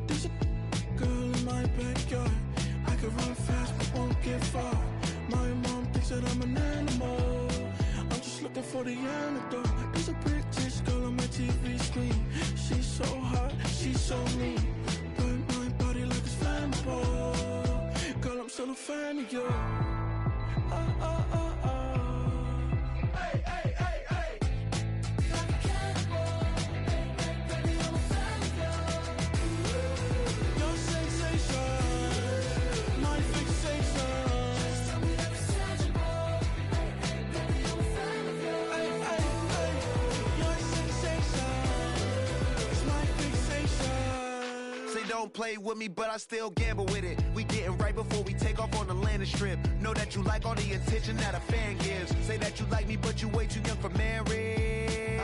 There's a girl in my backyard. I can run fast but won't get far. My mom thinks that I'm an animal. I'm just looking for the antidote. There's a British girl on my TV screen. She's so hot, she's so mean. Burn my body like it's flammable. Girl, I'm still a fan of you. Hey, hey, hey, hey. Like a cannibal. Hey, hey, baby, I'm a fan of you. Your sensation, my fixation. Just tell me that it's tangible. Hey, hey, baby, I'm a fan of you. Hey, hey, hey. Your sensation is my fixation. Say don't play with me, but I still gamble with it. We getting right before we take off on the landing strip. Know that you like all the attention that a fan gives. Say that you like me, but you way too young for marriage.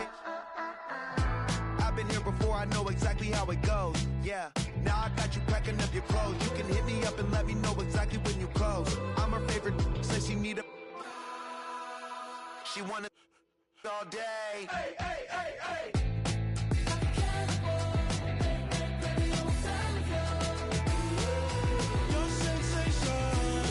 I've been here before, I know exactly how it goes. Yeah, now I got you packing up your clothes. You can hit me up and let me know exactly when you close. I'm her favorite, says she need a. She wanna all day. Hey, hey, hey, hey. Your sensation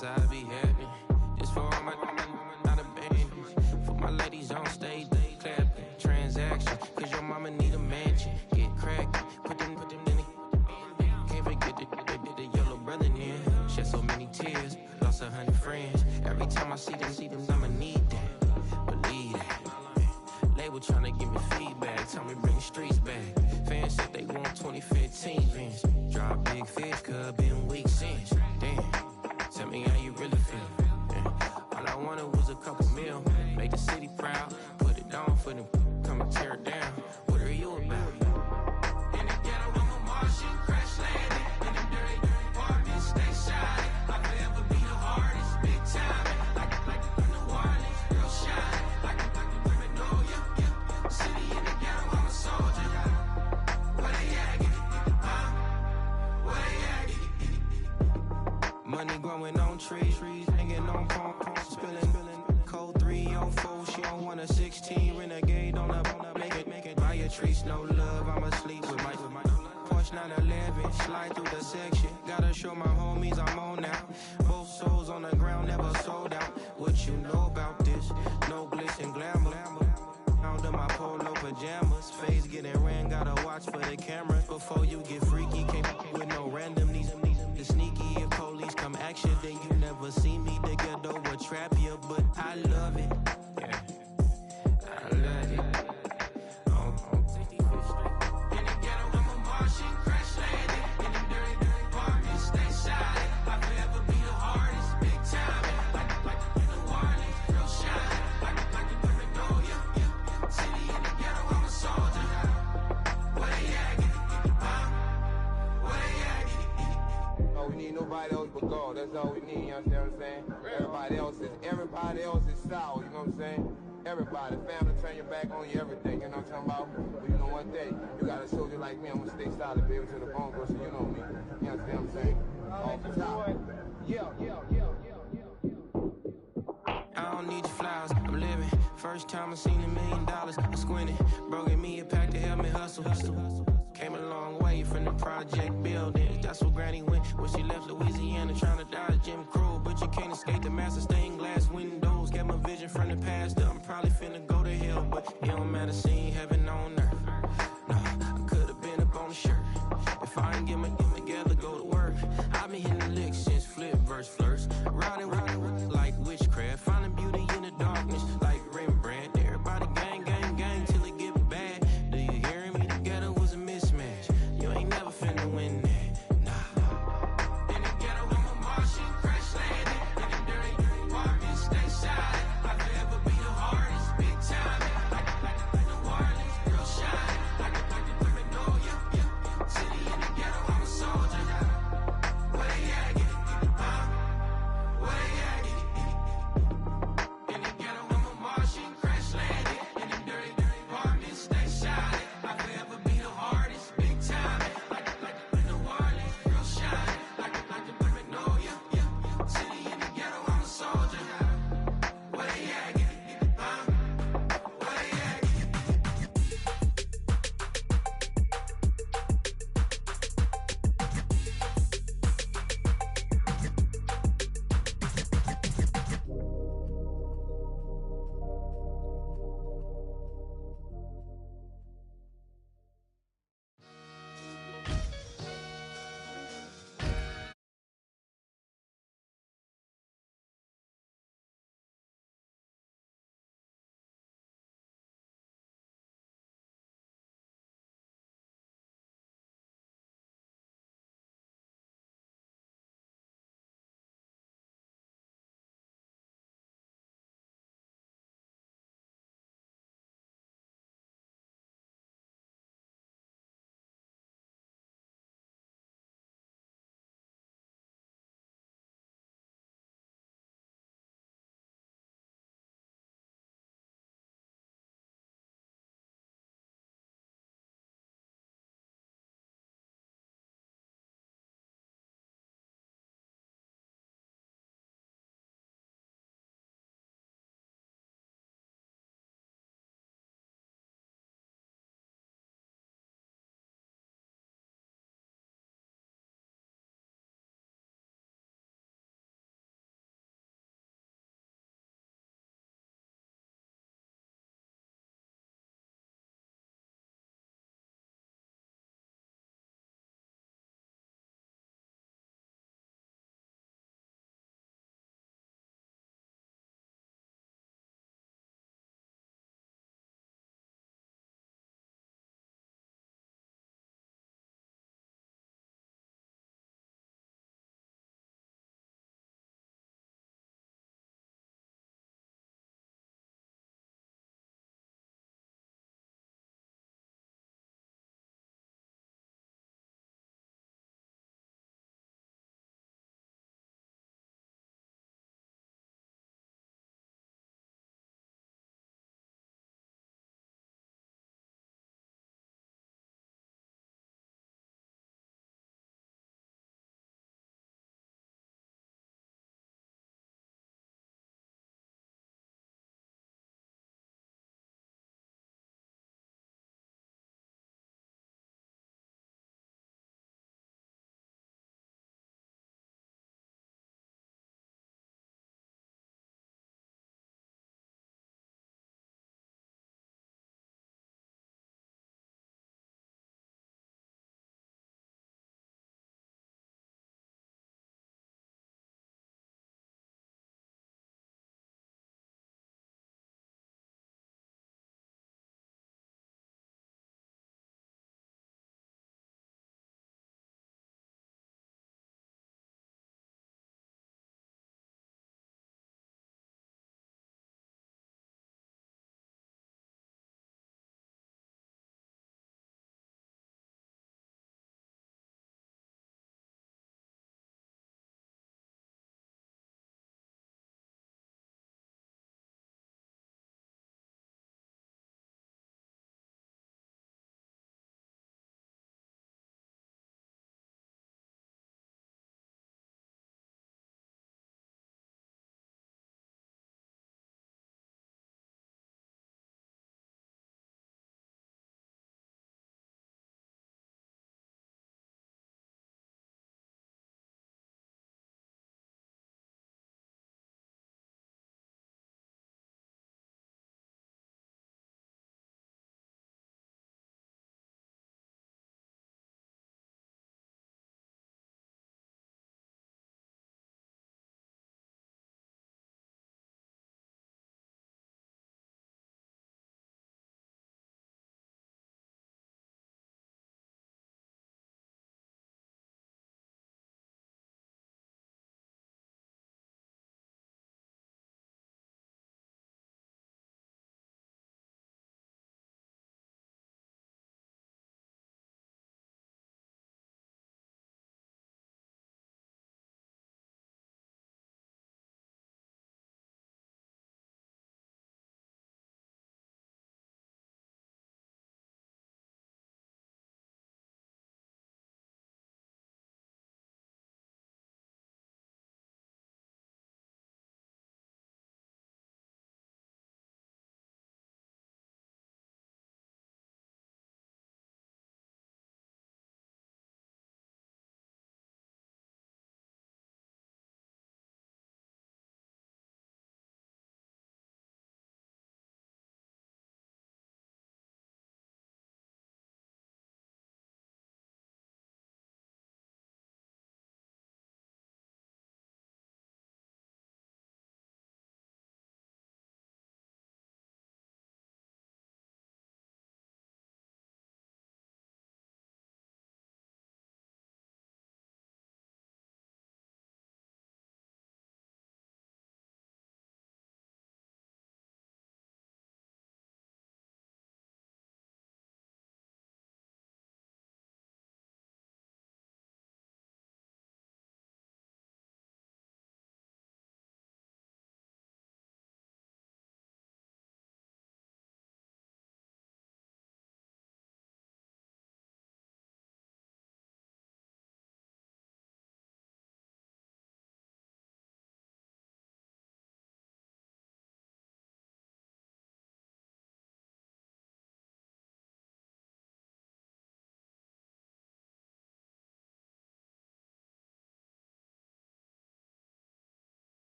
that's how I be happening. This for all my not abandoned. For my ladies on stage, they clapping. Transaction, cause your mama need a mansion. Get cracked, put them in the. Can't forget the yellow brother in. Shed so many tears, lost 100 friends. Every time I see them, I'ma need that. Believe that. Label tryna give me feedback, tell me bring the streets back. Fans said they want 2015 Vince. Drop big fish, cuz been weeks since. Damn, tell me how you really feel. All I wanted was a couple mil, make the city proud. Put it on for them, come and tear it down. What are you about? In the ghetto, I'm a Martian, crash landing. In them dirty apartments, stay shiny. I'll forever be the hardest, big time. Like New Orleans, real shiny. Like women know you. City in the ghetto, I'm a soldier. Where they at? Huh? Where they at? Money growing on trees, hanging on palms, spilling. Code 3 on 4, she don't want a 16. Renegade on up, make it. Buy a trees, no love, I'ma sleep with my Porsche 911, slide through the section. Gotta show my homies I'm on now. Both souls on the ground, never sold out. What you know about this? No glitz and glamour. Under my polo pajamas, face getting ran, gotta watch for the cameras. Before you get freaky, can't with no random these sneaky. If police come action, then you never see me. The ghetto will trap you, but I love it. Yeah, I love it. In the ghetto, I'm a Martian, crash landing. In them dirty apartments, stay shiny. I'll forever be the hardest, big time. Like New Orleans, real shiny. Like women know you. City in the ghetto, I'm a soldier. Where they at? Huh? Where they at? Oh, we need nobody else but God. That's all we need, you understand what I'm saying? Everybody else is sour, you know what I'm saying? Everybody, family, turn your back on you, everything, you know what I'm talking about? But you know one day, you got a soldier like me, I'm gonna stay solid, baby, to the bone, bro, so you know me. You understand what I'm saying? Off the top. Yeah. I don't need your flowers, I'm living. First time I seen $1 million, I squinted. Broke at me, a pack to help me hustle. Came a long way from the project buildings. That's where Granny went when she left Louisiana, trying to dodge Jim Crow. But you can't escape the master stained glass windows. Get my vision from the past. I'm probably finna go to hell, but it don't matter, seeing heaven on earth. No, I could've been up on the shirt. If I ain't get my together, go to work. I've been hitting the licks since flip verse flirts. Riding like witchcraft, finding beauty in the darkness like Rembrandt. Everybody gang till it get bad. Do you hear me? Together was a mismatch. You ain't never finna win that. Nah. In the ghetto, I'm a Martian, crash landing. In them dirty apartments, stay shiny. I'll forever be the hardest, big time. Like New Orleans,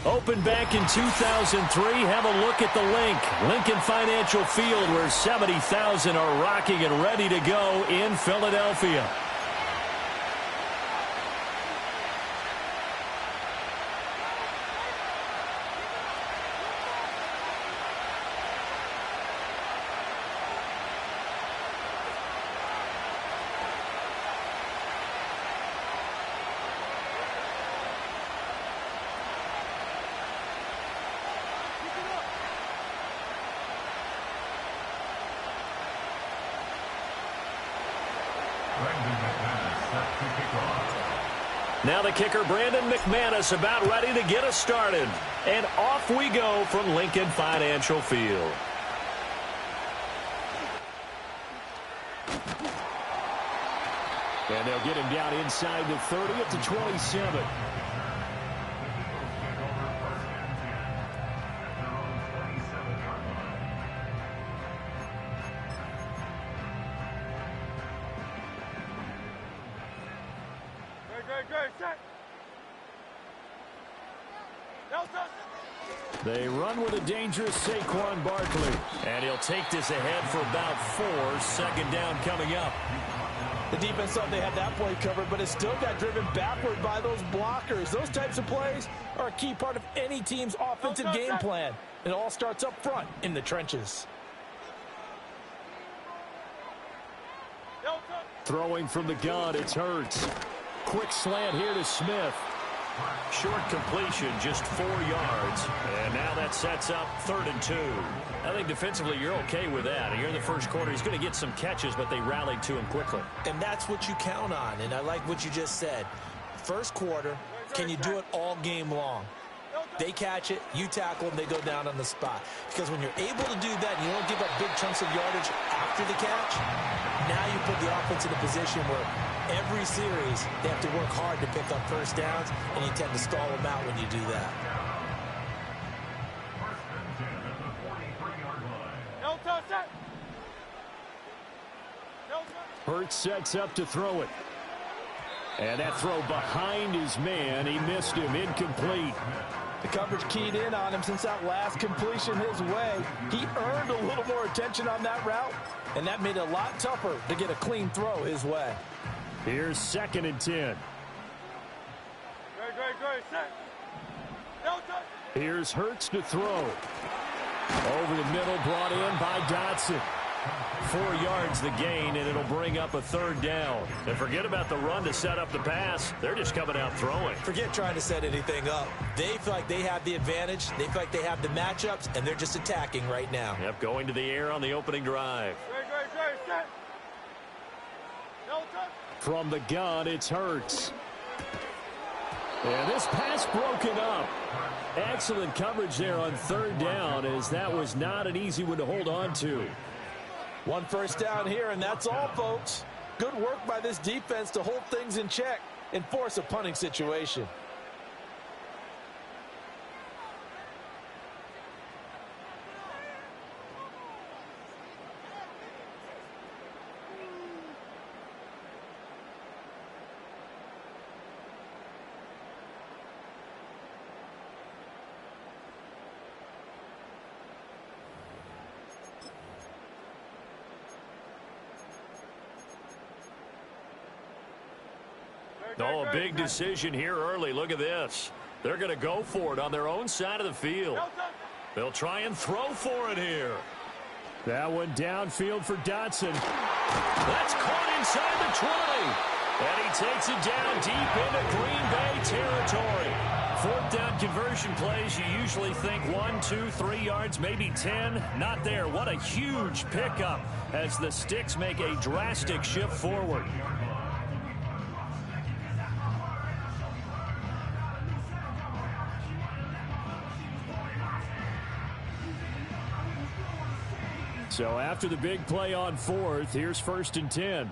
Opened back in 2003, have a look at the link. Lincoln Financial Field, where 70,000 are rocking and ready to go in Philadelphia. Now the kicker, Brandon McManus, about ready to get us started. And off we go from Lincoln Financial Field. And they'll get him down inside the 30 up to 27. They run with a dangerous Saquon Barkley. And he'll take this ahead for about 4. Second down coming up. The defense thought they had that play covered, but it still got driven backward by those blockers. Those types of plays are a key part of any team's offensive game plan. It all starts up front in the trenches. Throwing from the gun, it's Hurts. Quick slant here to Smith. Short completion, just 4 yards. And now that sets up 3rd and 2. I think defensively you're okay with that. Here in the first quarter, he's going to get some catches, but they rallied to him quickly. And that's what you count on, and I like what you just said. First quarter, can you do it all game long? They catch it, you tackle them, they go down on the spot. Because when you're able to do that and you don't give up big chunks of yardage after the catch, now you put the offense in a position where every series they have to work hard to pick up first downs, and you tend to stall them out when you do that. Hurts sets up to throw it. And that throw behind his man, he missed him, incomplete. The coverage keyed in on him since that last completion his way. He earned a little more attention on that route, and that made it a lot tougher to get a clean throw his way. Here's 2nd and 10. Here's Hurts to throw. Over the middle, brought in by Dotson. 4 yards the gain, and it'll bring up a 3rd down. And forget about the run to set up the pass. They're just coming out throwing. Forget trying to set anything up. They feel like they have the advantage. They feel like they have the matchups, and they're just attacking right now. Yep, going to the air on the opening drive. From the gun, it's Hurts. And this pass broken up. Excellent coverage there on 3rd down, as that was not an easy one to hold on to. 1 first down here, and that's all, folks. Good work by this defense to hold things in check and force a punting situation. Oh, a big decision here early. Look at this. They're going to go for it on their own side of the field. They'll try and throw for it here. That one downfield for Dotson. That's caught inside the 20. And he takes it down deep into Green Bay territory. 4th down conversion plays, you usually think 1, 2, 3 yards, maybe 10. Not there. What a huge pickup as the Sticks make a drastic shift forward. So after the big play on 4th, here's 1st and 10.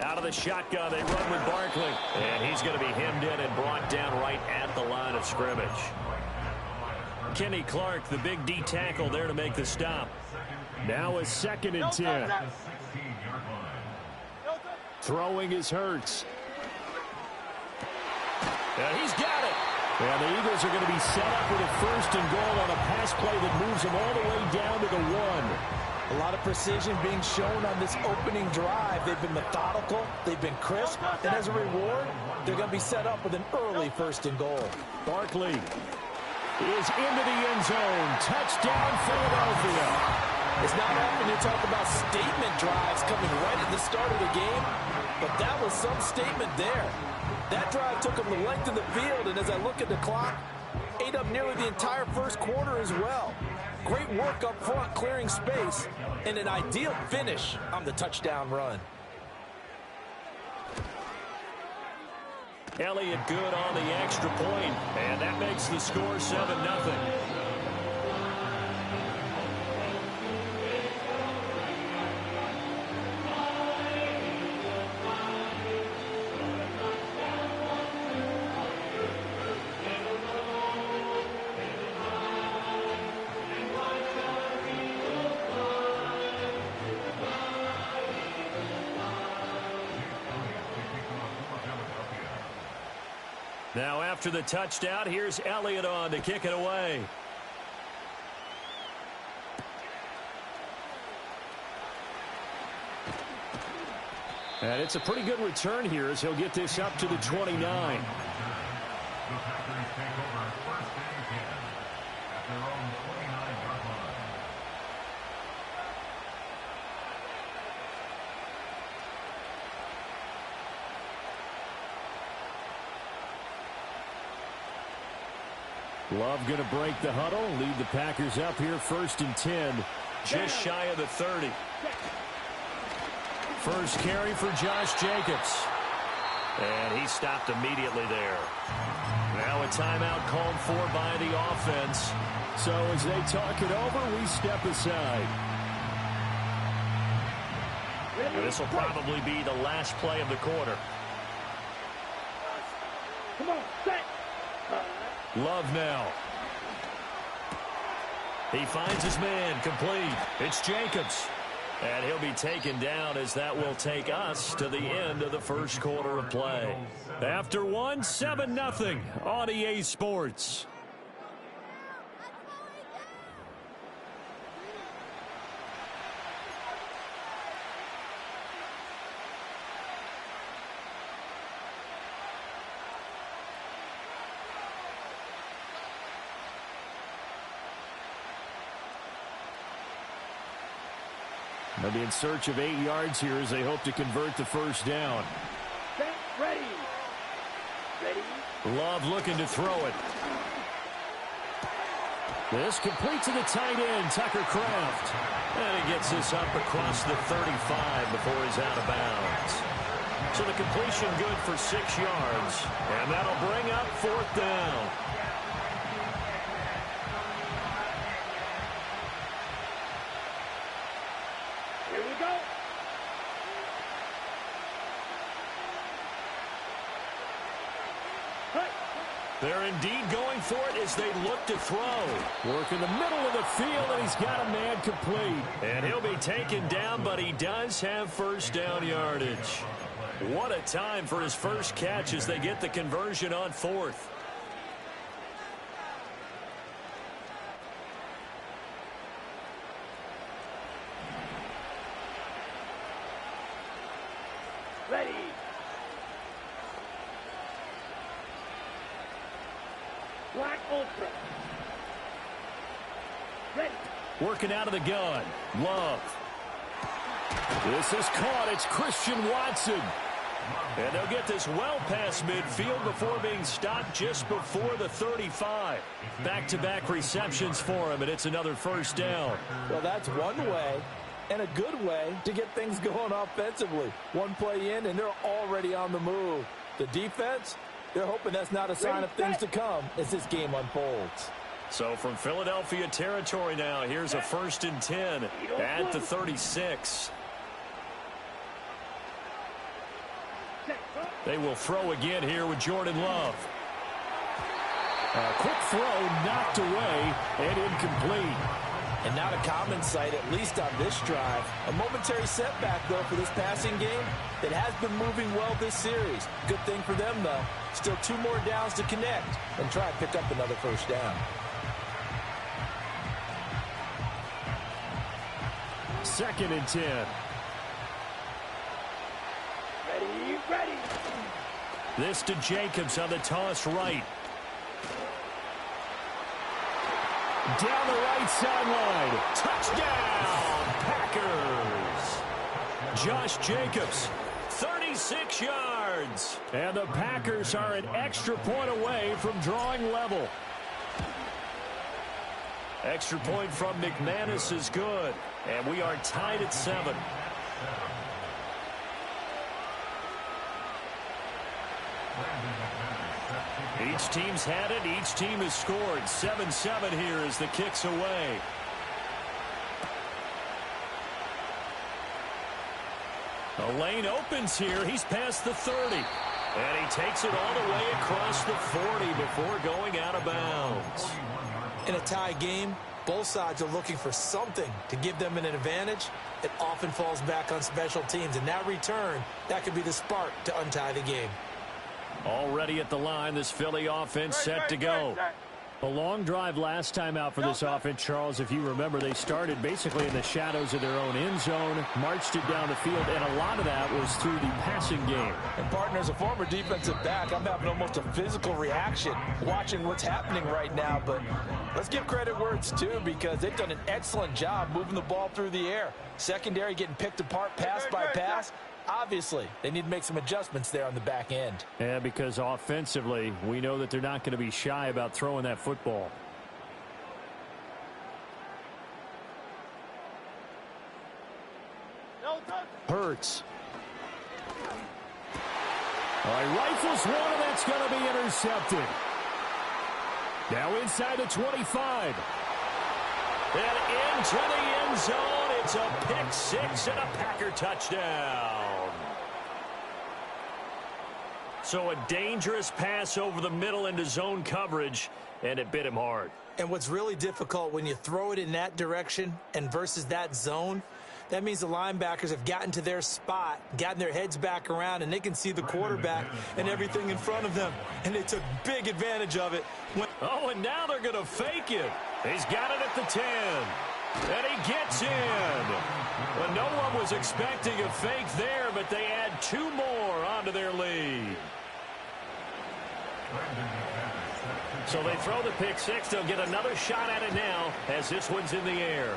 Out of the shotgun, they run with Barkley. And he's going to be hemmed in and brought down right at the line of scrimmage. Kenny Clark, the big D tackle there to make the stop. Now a 2nd and 10. Throwing is Hurts. And he's got it. And the Eagles are going to be set up with a 1st and goal on a pass play that moves them all the way down to the 1. A lot of precision being shown on this opening drive. They've been methodical. They've been crisp. And as a reward, they're going to be set up with an early 1st and goal. Barkley is into the end zone. Touchdown, Philadelphia. It's not often you talk about statement drives coming right at the start of the game, but that was some statement there. That drive took them the length of the field, and as I look at the clock, ate up nearly the entire 1st quarter as well. Great work up front, clearing space, and an ideal finish on the touchdown run. Elliott good on the extra point, and that makes the score 7-0. Now after the touchdown, here's Elliott on to kick it away. And it's a pretty good return here as he'll get this up to the 29. The Packers take over 1st and 10 at their own 29-yard line. Love going to break the huddle, lead the Packers up here 1st and 10. Just shy of the 30. First carry for Josh Jacobs. And he stopped immediately there. Now a timeout called for by the offense. So as they talk it over, we step aside. And this will probably be the last play of the quarter. Come on, set. Love now. He finds his man, complete. It's Jacobs. And he'll be taken down as that will take us to the end of the 1st quarter of play. After 7-0 on EA Sports. They'll be in search of 8 yards here as they hope to convert the 1st down. Set, ready. Ready. Love looking to throw it. This complete to the tight end, Tucker Kraft. And he gets this up across the 35 before he's out of bounds. So the completion good for 6 yards. And that'll bring up 4th down. Here we go. They're indeed going for it as they look to throw. Work in the middle of the field, and he's got a man complete. And he'll be taken down, but he does have 1st down yardage. What a time for his first catch as they get the conversion on 4th. Ready. Black Ultra. Ready. Working out of the gun. Love. This is caught. It's Christian Watson. And they'll get this well past midfield before being stopped just before the 35. Back-to-back receptions for him, and it's another 1st down. Well, that's one way and a good way to get things going offensively. One play in, and they're already on the move. The defense, they're hoping that's not a sign of things to come as this game unfolds. So from Philadelphia territory now, here's a 1st and 10 at the 36. They will throw again here with Jordan Love. A quick throw knocked away and incomplete. And not a common sight, at least on this drive. A momentary setback, though, for this passing game that has been moving well this series. Good thing for them, though. Still 2 more downs to connect and try and pick up another first down. Second and 10. Ready. This to Jacobs on the toss right. Down the right sideline. Touchdown, Packers. Josh Jacobs, 36 yards. And the Packers are an extra point away from drawing level. Extra point from McManus is good. And we are tied at 7. Each team's had it. Each team has scored. 7-7 here as the kick's away. The lane opens here. He's past the 30. And he takes it all the way across the 40 before going out of bounds. In a tie game, both sides are looking for something to give them an advantage. It often falls back on special teams. And that return, that could be the spark to untie the game. Already at the line, this Philly offense set to go. A long drive last time out for this offense, Charles. If you remember, they started basically in the shadows of their own end zone, marched it down the field, and a lot of that was through the passing game. And, partner, as a former defensive back, I'm having almost a physical reaction watching what's happening right now. But let's give credit where it's due, because they've done an excellent job moving the ball through the air. Secondary getting picked apart pass by pass. Obviously, they need to make some adjustments there on the back end. Yeah, because offensively, we know that they're not going to be shy about throwing that football. Hurts. All right, rifles one, and that's going to be intercepted. Now inside the 25. And into the end zone. It's a pick six and a Packer touchdown. So a dangerous pass over the middle into zone coverage, and it bit him hard. And what's really difficult when you throw it in that direction and versus that zone, that means the linebackers have gotten to their spot, gotten their heads back around, and they can see the quarterback and everything in front of them. And they took big advantage of it. Oh, and now they're going to fake it. He's got it at the 10. And he gets in. Well, no one was expecting a fake there, but they add 2 more onto their lead. So they throw the pick six. They'll get another shot at it now as this one's in the air.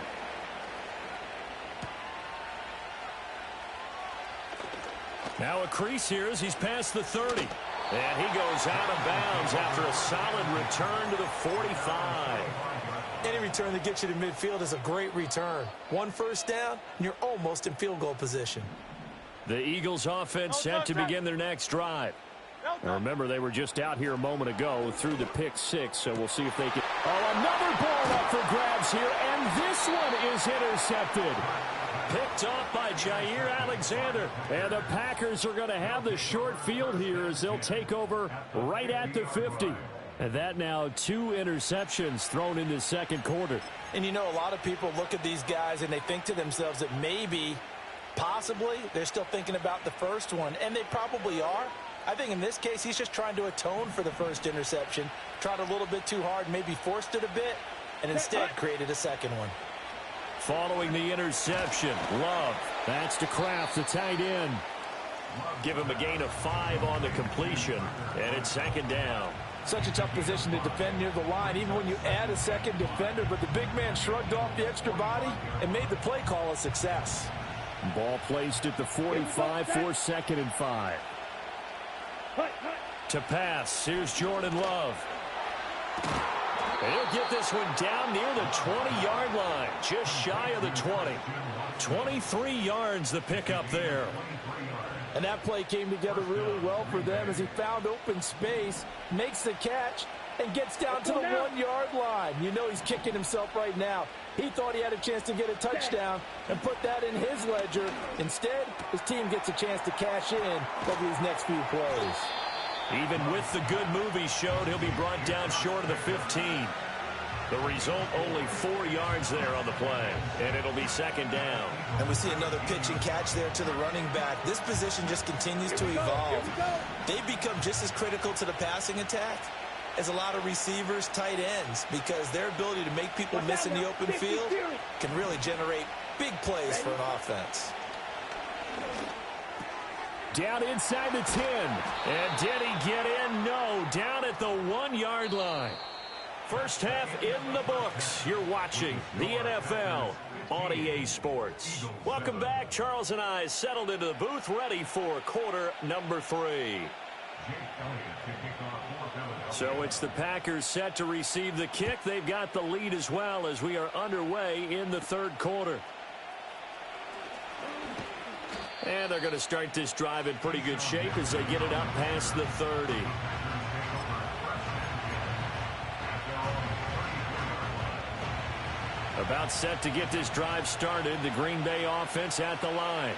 Now a crease here as he's past the 30. And he goes out of bounds after a solid return to the 45. Any return that gets you to midfield is a great return. 1 first down, and you're almost in field goal position. The Eagles offense set to begin their next drive. Now remember, they were just out here a moment ago through the pick six, so we'll see if they can. Oh, another ball up for grabs here, and this one is intercepted. Picked off by Jair Alexander. And the Packers are going to have the short field here as they'll take over right at the 50. And that now 2 interceptions thrown in the second quarter. And you know, a lot of people look at these guys and they think to themselves that maybe, possibly, they're still thinking about the first one. And they probably are. I think in this case, he's just trying to atone for the first interception. Tried a little bit too hard, maybe forced it a bit, and instead created a second one. Following the interception, Love. That's to Kraft, the tight end. Give him a gain of 5 on the completion, and it's second down. Such a tough position to defend near the line, even when you add a second defender, but the big man shrugged off the extra body and made the play call a success. Ball placed at the 45 for 2nd and 5. To pass, here's Jordan Love. And he'll get this one down near the 20-yard line, just shy of the 20. 23 yards the pickup there. And that play came together really well for them as he found open space, makes the catch, and gets down to the 1-yard line. You know he's kicking himself right now. He thought he had a chance to get a touchdown and put that in his ledger. Instead, his team gets a chance to cash in over these next few plays. Even with the good move he showed, he'll be brought down short of the 15. The result, only 4 yards there on the play, and it'll be second down. And we see another pitch and catch there to the running back. This position just continues to evolve. They've become just as critical to the passing attack as a lot of receivers, tight ends, because their ability to make people miss in the open field can really generate big plays for an offense. Down inside the 10. And did he get in? No. Down at the 1-yard line. First half in the books. You're watching the NFL on EA Sports. Welcome back. Charles and I settled into the booth, ready for quarter number 3. So it's the Packers set to receive the kick. They've got the lead as well as we are underway in the third quarter. And they're going to start this drive in pretty good shape as they get it up past the 30. About set to get this drive started. The Green Bay offense at the line.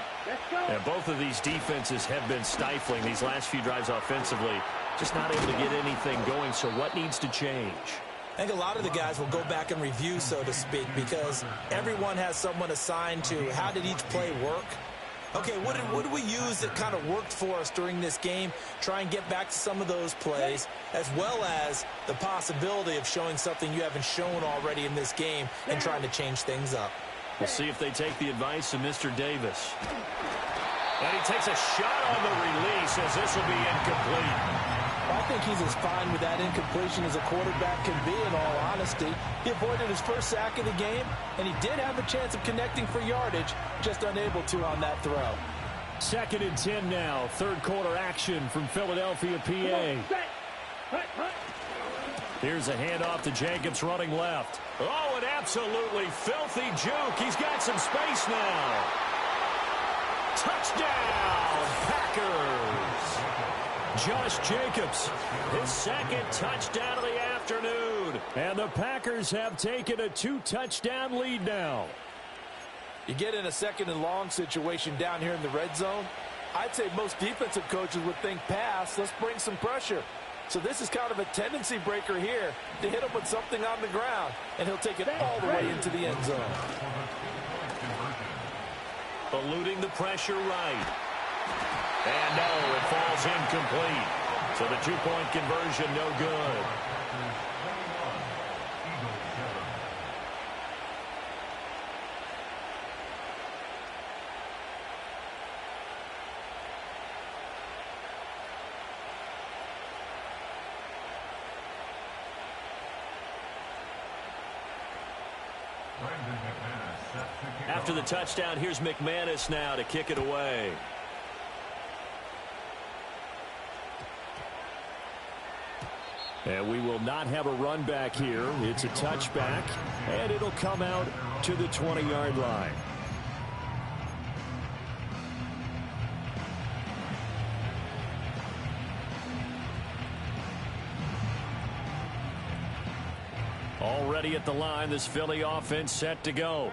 And both of these defenses have been stifling these last few drives offensively. Just not able to get anything going. So what needs to change? I think a lot of the guys will go back and review, so to speak, because everyone has someone assigned to how did each play work. Okay, what did we use that kind of worked for us during this game? Try and get back to some of those plays, as well as the possibility of showing something you haven't shown already in this game and trying to change things up. We'll see if they take the advice of Mr. Davis. And he takes a shot on the release as this will be incomplete. I think he's as fine with that incompletion as a quarterback can be, in all honesty. He avoided his first sack of the game, and he did have a chance of connecting for yardage, just unable to on that throw. Second and 10 now. Third quarter action from Philadelphia, PA. Here's a handoff to Jacobs running left. Oh, an absolutely filthy juke. He's got some space now. Touchdown, Packers. Josh Jacobs, his second touchdown of the afternoon. And the Packers have taken a 2-touchdown lead now. You get in a second and long situation down here in the red zone. I'd say most defensive coaches would think pass. Let's bring some pressure. So this is kind of a tendency breaker here to hit him with something on the ground. And he'll take it all the way into the end zone. Eluding the pressure right. And no, it falls incomplete. So the 2-point conversion, no good. After the touchdown, here's McManus now to kick it away. And we will not have a run back here. It's a touchback, and it'll come out to the 20-yard line. Already at the line, this Philly offense set to go.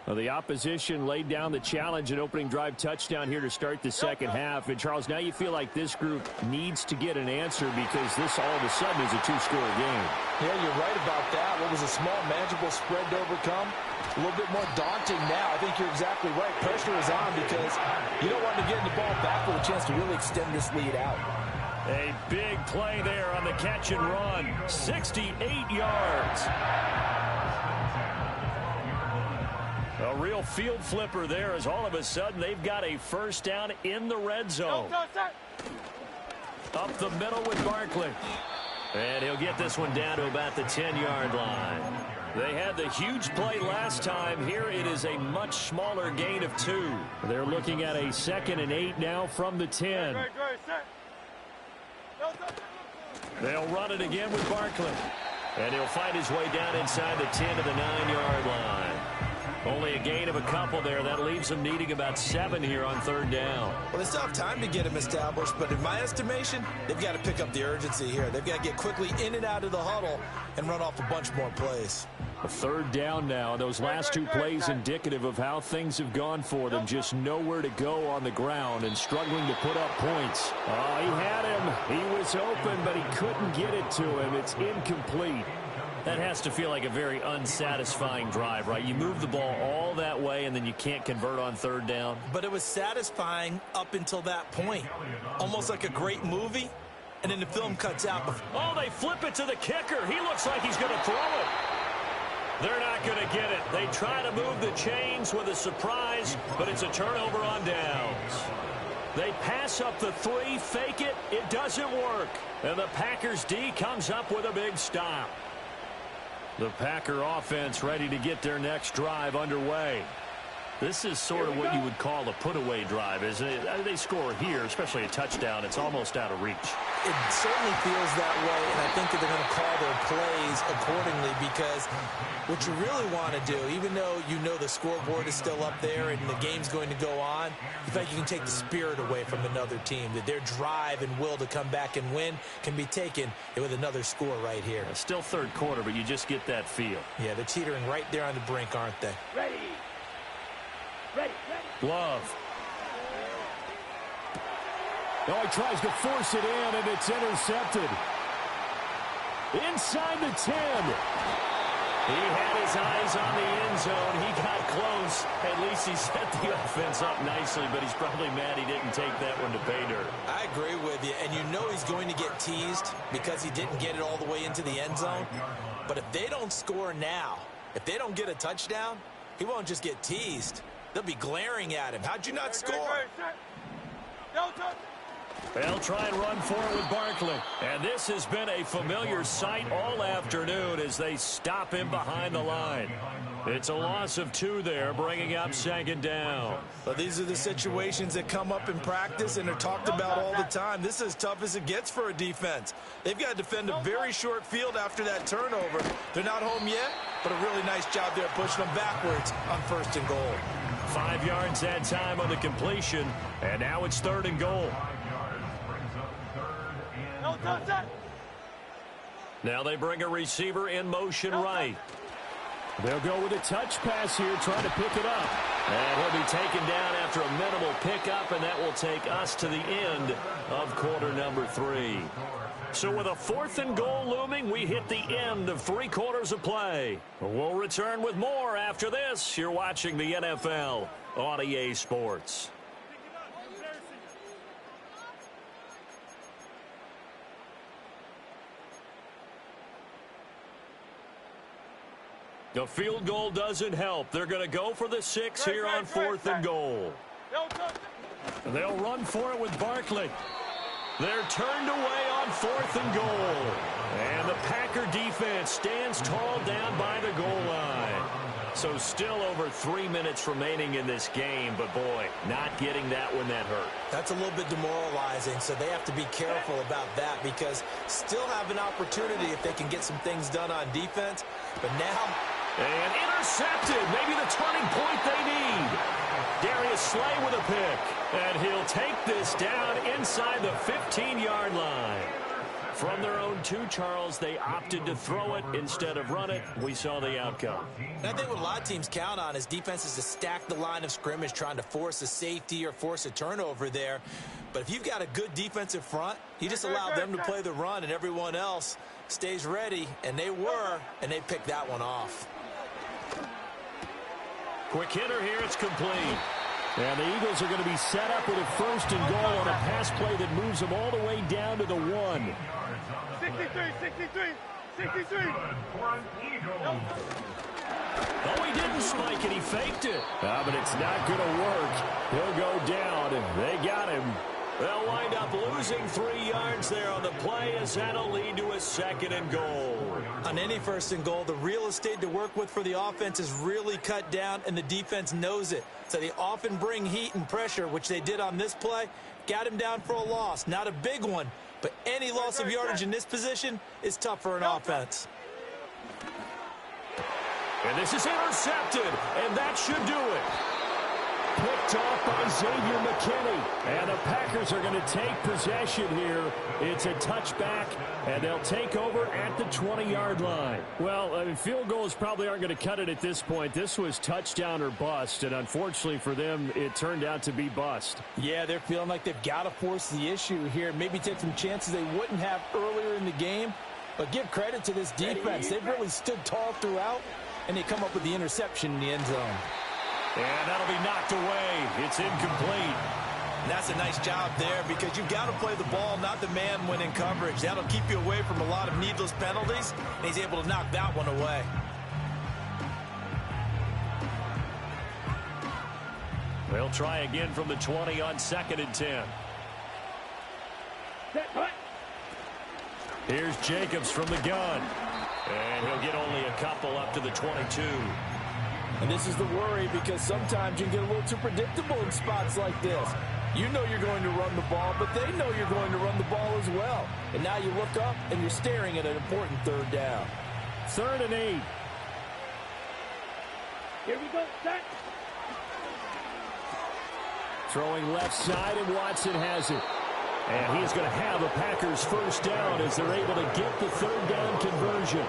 Well, the opposition laid down the challenge and opening drive touchdown here to start the second half. And, Charles, now you feel like this group needs to get an answer because this all of a sudden is a 2-score game. Yeah, you're right about that. What was a small, manageable spread to overcome? A little bit more daunting now. I think you're exactly right. Pressure is on because you don't want to get the ball back with a chance to really extend this lead out. A big play there on the catch and run. 68 yards. A real field flipper there as all of a sudden they've got a first down in the red zone. Up the middle with Barkley. And he'll get this one down to about the 10-yard line. They had the huge play last time. Here it is a much smaller gain of 2. They're looking at a 2nd and 8 now from the 10. They'll run it again with Barkley. And he'll find his way down inside the 10 to the 9-yard line. Only a gain of a couple there. That leaves them needing about 7 here on third down. Well, they still have time to get him established, but in my estimation, they've got to pick up the urgency here. They've got to get quickly in and out of the huddle and run off a bunch more plays. A third down now. Those last 2 plays indicative of how things have gone for them. Just nowhere to go on the ground and struggling to put up points. Oh, he had him. He was open, but he couldn't get it to him. It's incomplete. That has to feel like a very unsatisfying drive, right? You move the ball all that way, and then you can't convert on third down. But it was satisfying up until that point. Almost like a great movie, and then the film cuts out. Oh, they flip it to the kicker. He looks like he's going to throw it. They're not going to get it. They try to move the chains with a surprise, but it's a turnover on downs. They pass up the 3, fake it. It doesn't work. And the Packers D comes up with a big stop. The Packer offense ready to get their next drive underway. This is sort of what you would call a put-away drive, isn't it? They score here, especially a touchdown. It's almost out of reach. It certainly feels that way, and I think that they're going to call their plays accordingly because what you really want to do, even though you know the scoreboard is still up there and the game's going to go on, you feel like you can take the spirit away from another team, that their drive and will to come back and win can be taken with another score right here. Still third quarter, but you just get that feel. Yeah, they're teetering right there on the brink, aren't they? Ready. Love. Oh, he tries to force it in, and it's intercepted. Inside the 10. He had his eyes on the end zone. He got close. At least he set the offense up nicely, but he's probably mad he didn't take that one to pay dirt. I agree with you, and you know he's going to get teased because he didn't get it all the way into the end zone. But if they don't score now, if they don't get a touchdown, he won't just get teased. They'll be glaring at him. How'd you not score? They'll try and run for it with Barkley. And this has been a familiar sight all afternoon as they stop him behind the line. It's a loss of 2 there, bringing up second down. But these are the situations that come up in practice and are talked about all the time. This is as tough as it gets for a defense. They've got to defend a very short field after that turnover. They're not home yet, but a really nice job there pushing them backwards on 1st and goal. 5 yards that time on the completion, and now it's 3rd and goal. Now they bring a receiver in motion right. They'll go with a touch pass here, trying to pick it up. And he'll be taken down after a minimal pickup, and that will take us to the end of quarter number 3. So with a 4th and goal looming, we hit the end of 3 quarters of play. We'll return with more after this. You're watching the NFL on EA Sports. The field goal doesn't help. They're going to go for the 6 here on 4th and goal. They'll run for it with Barkley. They're turned away on 4th and goal. And the Packer defense stands tall down by the goal line. So still over 3 minutes remaining in this game, but boy, not getting that one that hurt. That's a little bit demoralizing, so they have to be careful about that because still have an opportunity if they can get some things done on defense. But now... And intercepted, maybe the turning point they need. Darius Slay with a pick, and he'll take this down inside the 15-yard line. From their own 2, Charles, they opted to throw it instead of run it. We saw the outcome. And I think what a lot of teams count on is defenses to stack the line of scrimmage, trying to force a safety or force a turnover there. But if you've got a good defensive front, you just allow them to play the run, and everyone else stays ready, and they were, and they picked that one off. Quick hitter here, it's complete. And the Eagles are going to be set up with a 1st and goal on a pass play that moves them all the way down to the 1. 63. Oh, he didn't spike it. He faked it. But it's not going to work. He'll go down. They got him. They'll wind up losing 3 yards there on the play as that'll lead to a 2nd and goal. On any 1st and goal, the real estate to work with for the offense is really cut down, and the defense knows it. So they often bring heat and pressure, which they did on this play. Got him down for a loss. Not a big one, but any loss of yardage in this position is tough for an offense. And this is intercepted, and that should do it. Picked off by Xavier McKinney. And the Packers are going to take possession here. It's a touchback, and they'll take over at the 20-yard line. Well, I mean, field goals probably aren't going to cut it at this point. This was touchdown or bust, and unfortunately for them, it turned out to be bust. Yeah, they're feeling like they've got to force the issue here, maybe take some chances they wouldn't have earlier in the game. But give credit to this defense. They've really stood tall throughout, and they come up with the interception in the end zone. And that'll be knocked away. It's incomplete. And that's a nice job there because you've got to play the ball, not the man when in coverage. That'll keep you away from a lot of needless penalties, and he's able to knock that one away. They'll try again from the 20 on 2nd and 10. Here's Jacobs from the gun. And he'll get only a couple up to the 22. And this is the worry because sometimes you can get a little too predictable in spots like this. You know you're going to run the ball, but they know you're going to run the ball as well. And now you look up and you're staring at an important 3rd down. 3rd and 8. Here we go, set. Throwing left side, and Watson has it. And he's going to have a Packers first down as they're able to get the 3rd down conversion.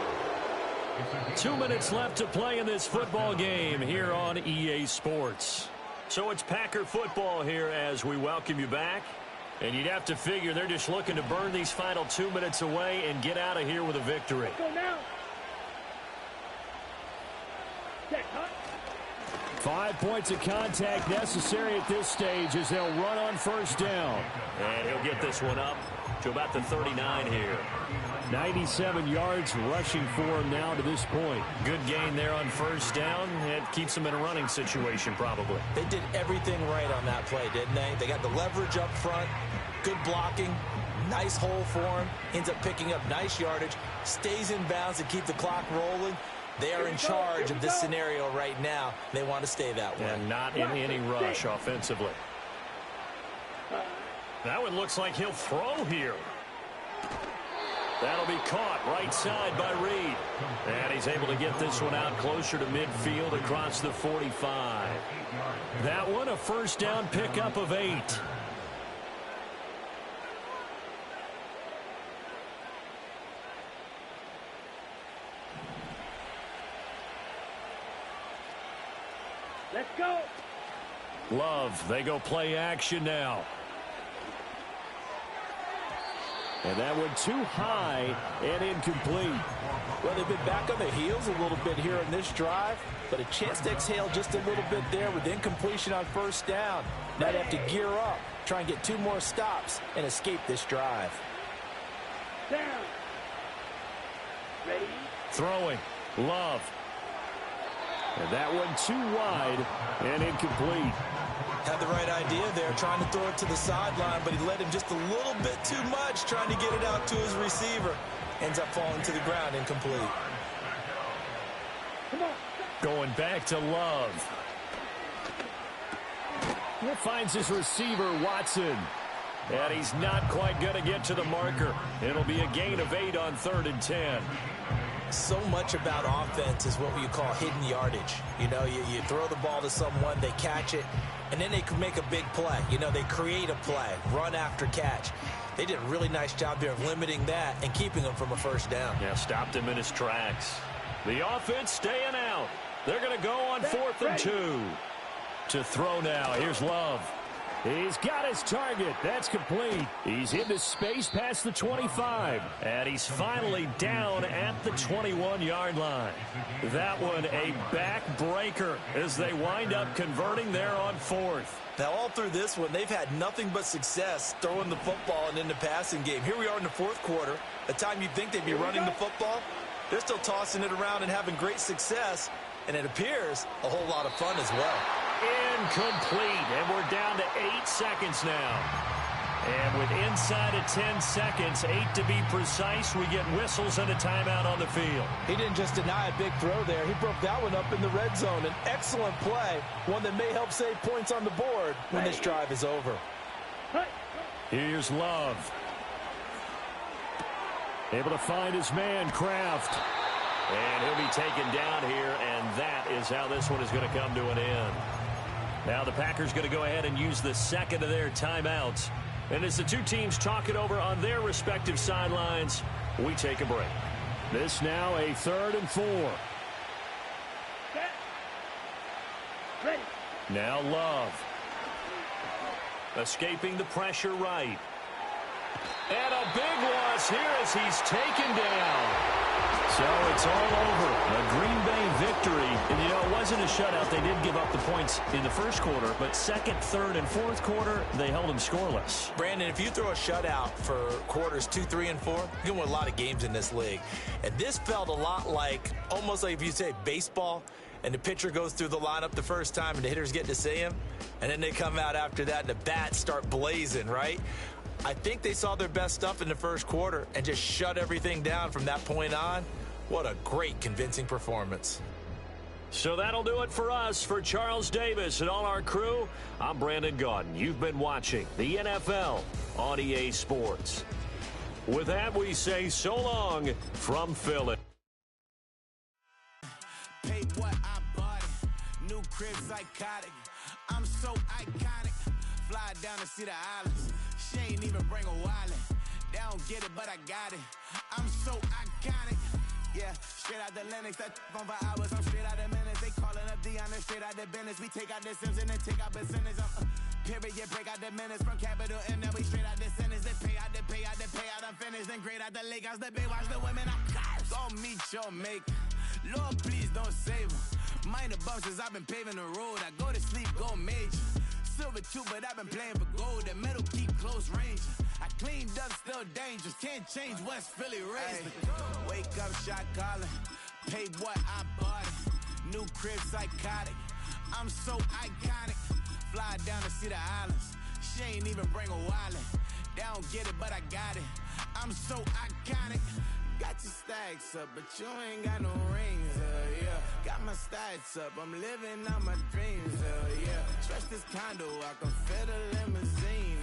2 minutes left to play in this football game here on EA Sports. So it's Packer football here as we welcome you back. And you'd have to figure they're just looking to burn these final 2 minutes away and get out of here with a victory. Go now. Check, huh? 5 points of contact necessary at this stage as they'll run on first down. And he'll get this one up to about the 39 here. 97 yards rushing for him now to this point. Good gain there on first down. It keeps them in a running situation probably. They did everything right on that play, didn't they? They got the leverage up front, good blocking, nice hole for him, ends up picking up nice yardage, stays in bounds to keep the clock rolling. They are in charge of this scenario right now. They want to stay that way. And not in any rush offensively. That one looks like he'll throw here. That'll be caught right side by Reed. And he's able to get this one out closer to midfield across the 45. That one a first down pickup of 8. Let's go. Love, they go play action now. And that one too high and incomplete. Well, they've been back on their heels a little bit here in this drive, but a chance to exhale just a little bit there with incompletion on first down. Now they have to gear up, try and get 2 more stops, and escape this drive. Down. Ready? Throwing. Love. And that one too wide and incomplete. Had the right idea there, trying to throw it to the sideline, but he led him just a little bit too much, trying to get it out to his receiver. Ends up falling to the ground, incomplete. Come on. Going back to Love. He finds his receiver, Watson. And he's not quite going to get to the marker. It'll be a gain of 8 on 3rd and 10. So much about offense is what you call hidden yardage. You know, you throw the ball to someone, they catch it, and then they can make a big play. You know, they create a play, run after catch. They did a really nice job there of limiting that and keeping him from a first down. Yeah, stopped him in his tracks. The offense staying out. They're going to go on 4th and 2. To throw now. Here's Love. He's got his target. That's complete. He's into space past the 25. And he's finally down at the 21-yard line. That one a backbreaker as they wind up converting there on 4th. Now, all through this one, they've had nothing but success throwing the football and in the passing game. Here we are in the 4th quarter, a time you'd think they'd be running the football. They're still tossing it around and having great success, and it appears a whole lot of fun as well. Incomplete, and we're down to 8 seconds now. And with inside of 10 seconds, 8 to be precise, we get whistles and a timeout on the field. He didn't just deny a big throw there. He broke that one up in the red zone. An excellent play, one that may help save points on the board when this drive is over. Here's Love. Able to find his man, Kraft. And he'll be taken down here, and that is how this one is going to come to an end. Now the Packers going to go ahead and use the second of their timeouts. And as the two teams talk it over on their respective sidelines, we take a break. This now a 3rd and 4. Ready. Now Love. Escaping the pressure right. And a big loss here as he's taken down. So it's all over. A Green Bay victory. And, you know, it wasn't a shutout. They did give up the points in the first quarter, but second, third, and fourth quarter, they held them scoreless. Brandon, if you throw a shutout for quarters 2, 3, and 4, you can win a lot of games in this league. And this felt a lot like, almost like if you say baseball, and the pitcher goes through the lineup the first time, and the hitters get to see him, and then they come out after that, and the bats start blazing, right? I think they saw their best stuff in the first quarter and just shut everything down from that point on. What a great, convincing performance. So that'll do it for us. For Charles Davis and all our crew, I'm Brandon Gaudin. You've been watching the NFL on EA Sports. With that, we say so long from Philly. Paid what I bought it. New crib psychotic. I'm so iconic. Fly down to see the islands. She ain't even bring a wallet. They don't get it, but I got it. I'm so iconic. Yeah, straight out the Linux, that on for hours, I'm straight out the minutes. They calling up Dion, straight out the business. We take out the Sims and then take out percentage. Period, break out the minutes from capital M, now we straight out the sentence. They pay out, I'm finished. Then grade out the Lakers, the big watch the women, I'm go meet your mate. Lord, please don't save them. Minor bumps as I've been paving the road. I go to sleep, go major. Silver too, but I've been playing for gold. The metal keep close range. I cleaned up, still dangerous. Can't change West Philly raised. Wake up, shot calling. Paid what I bought it. New crib psychotic. I'm so iconic. Fly down to see the islands. She ain't even bring a wallet. They don't get it, but I got it. I'm so iconic. Got your stacks up, but you ain't got no rings, yeah. Got my stats up, I'm living out my dreams, yeah. Trust this condo, I can fit a limousine,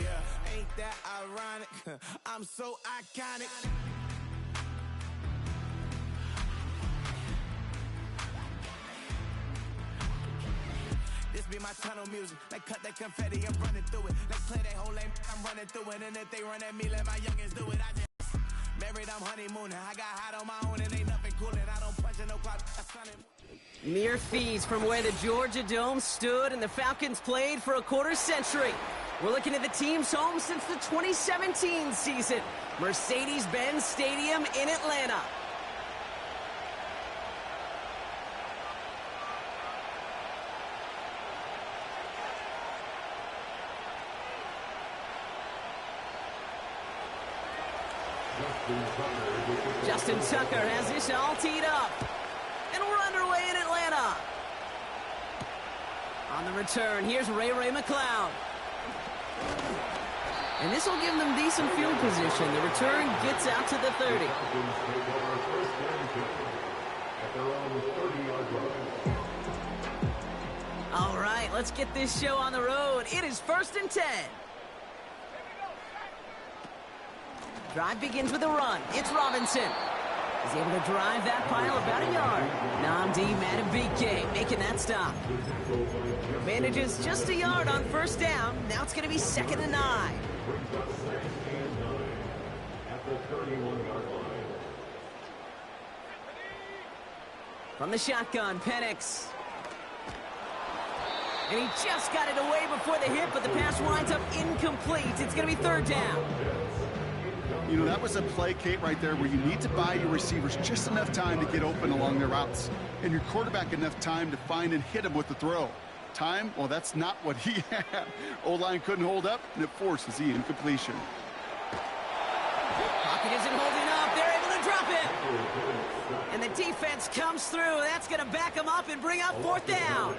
yeah. Ain't that ironic? I'm so iconic. This be my tunnel music. They cut that confetti, I'm running through it. They play that whole lane, I'm running through it. And if they run at me, let my youngins do it. I just married, I'm honeymooning. I got hot on my own and ain't nothing coolin'. I don't punch in no clock. Mere feet from where the Georgia Dome stood and the Falcons played for a quarter century. We're looking at the team's home since the 2017 season. Mercedes-Benz Stadium in Atlanta. Justin Tucker has this all teed up. And we're underway in Atlanta. On the return, here's Ray McLeod. And this will give them decent field position. The return gets out to the 30. All right, let's get this show on the road. It is 1st and 10. Drive begins with a run. It's Robinson. He's able to drive that pile about a yard. Namdi Madubuike making that stop. Manages just a yard on 1st down. Now it's going to be 2nd and 9. From the shotgun, Penix. And he just got it away before the hit, but the pass winds up incomplete. It's going to be 3rd down. You know, that was a play, Kate, right there where you need to buy your receivers just enough time to get open along their routes. And your quarterback enough time to find and hit him with the throw. Time, well, that's not what he had. O-line couldn't hold up, and it forces the incompletion. Pocket isn't holding up. They're able to drop it. And the defense comes through. That's going to back them up and bring up 4th down.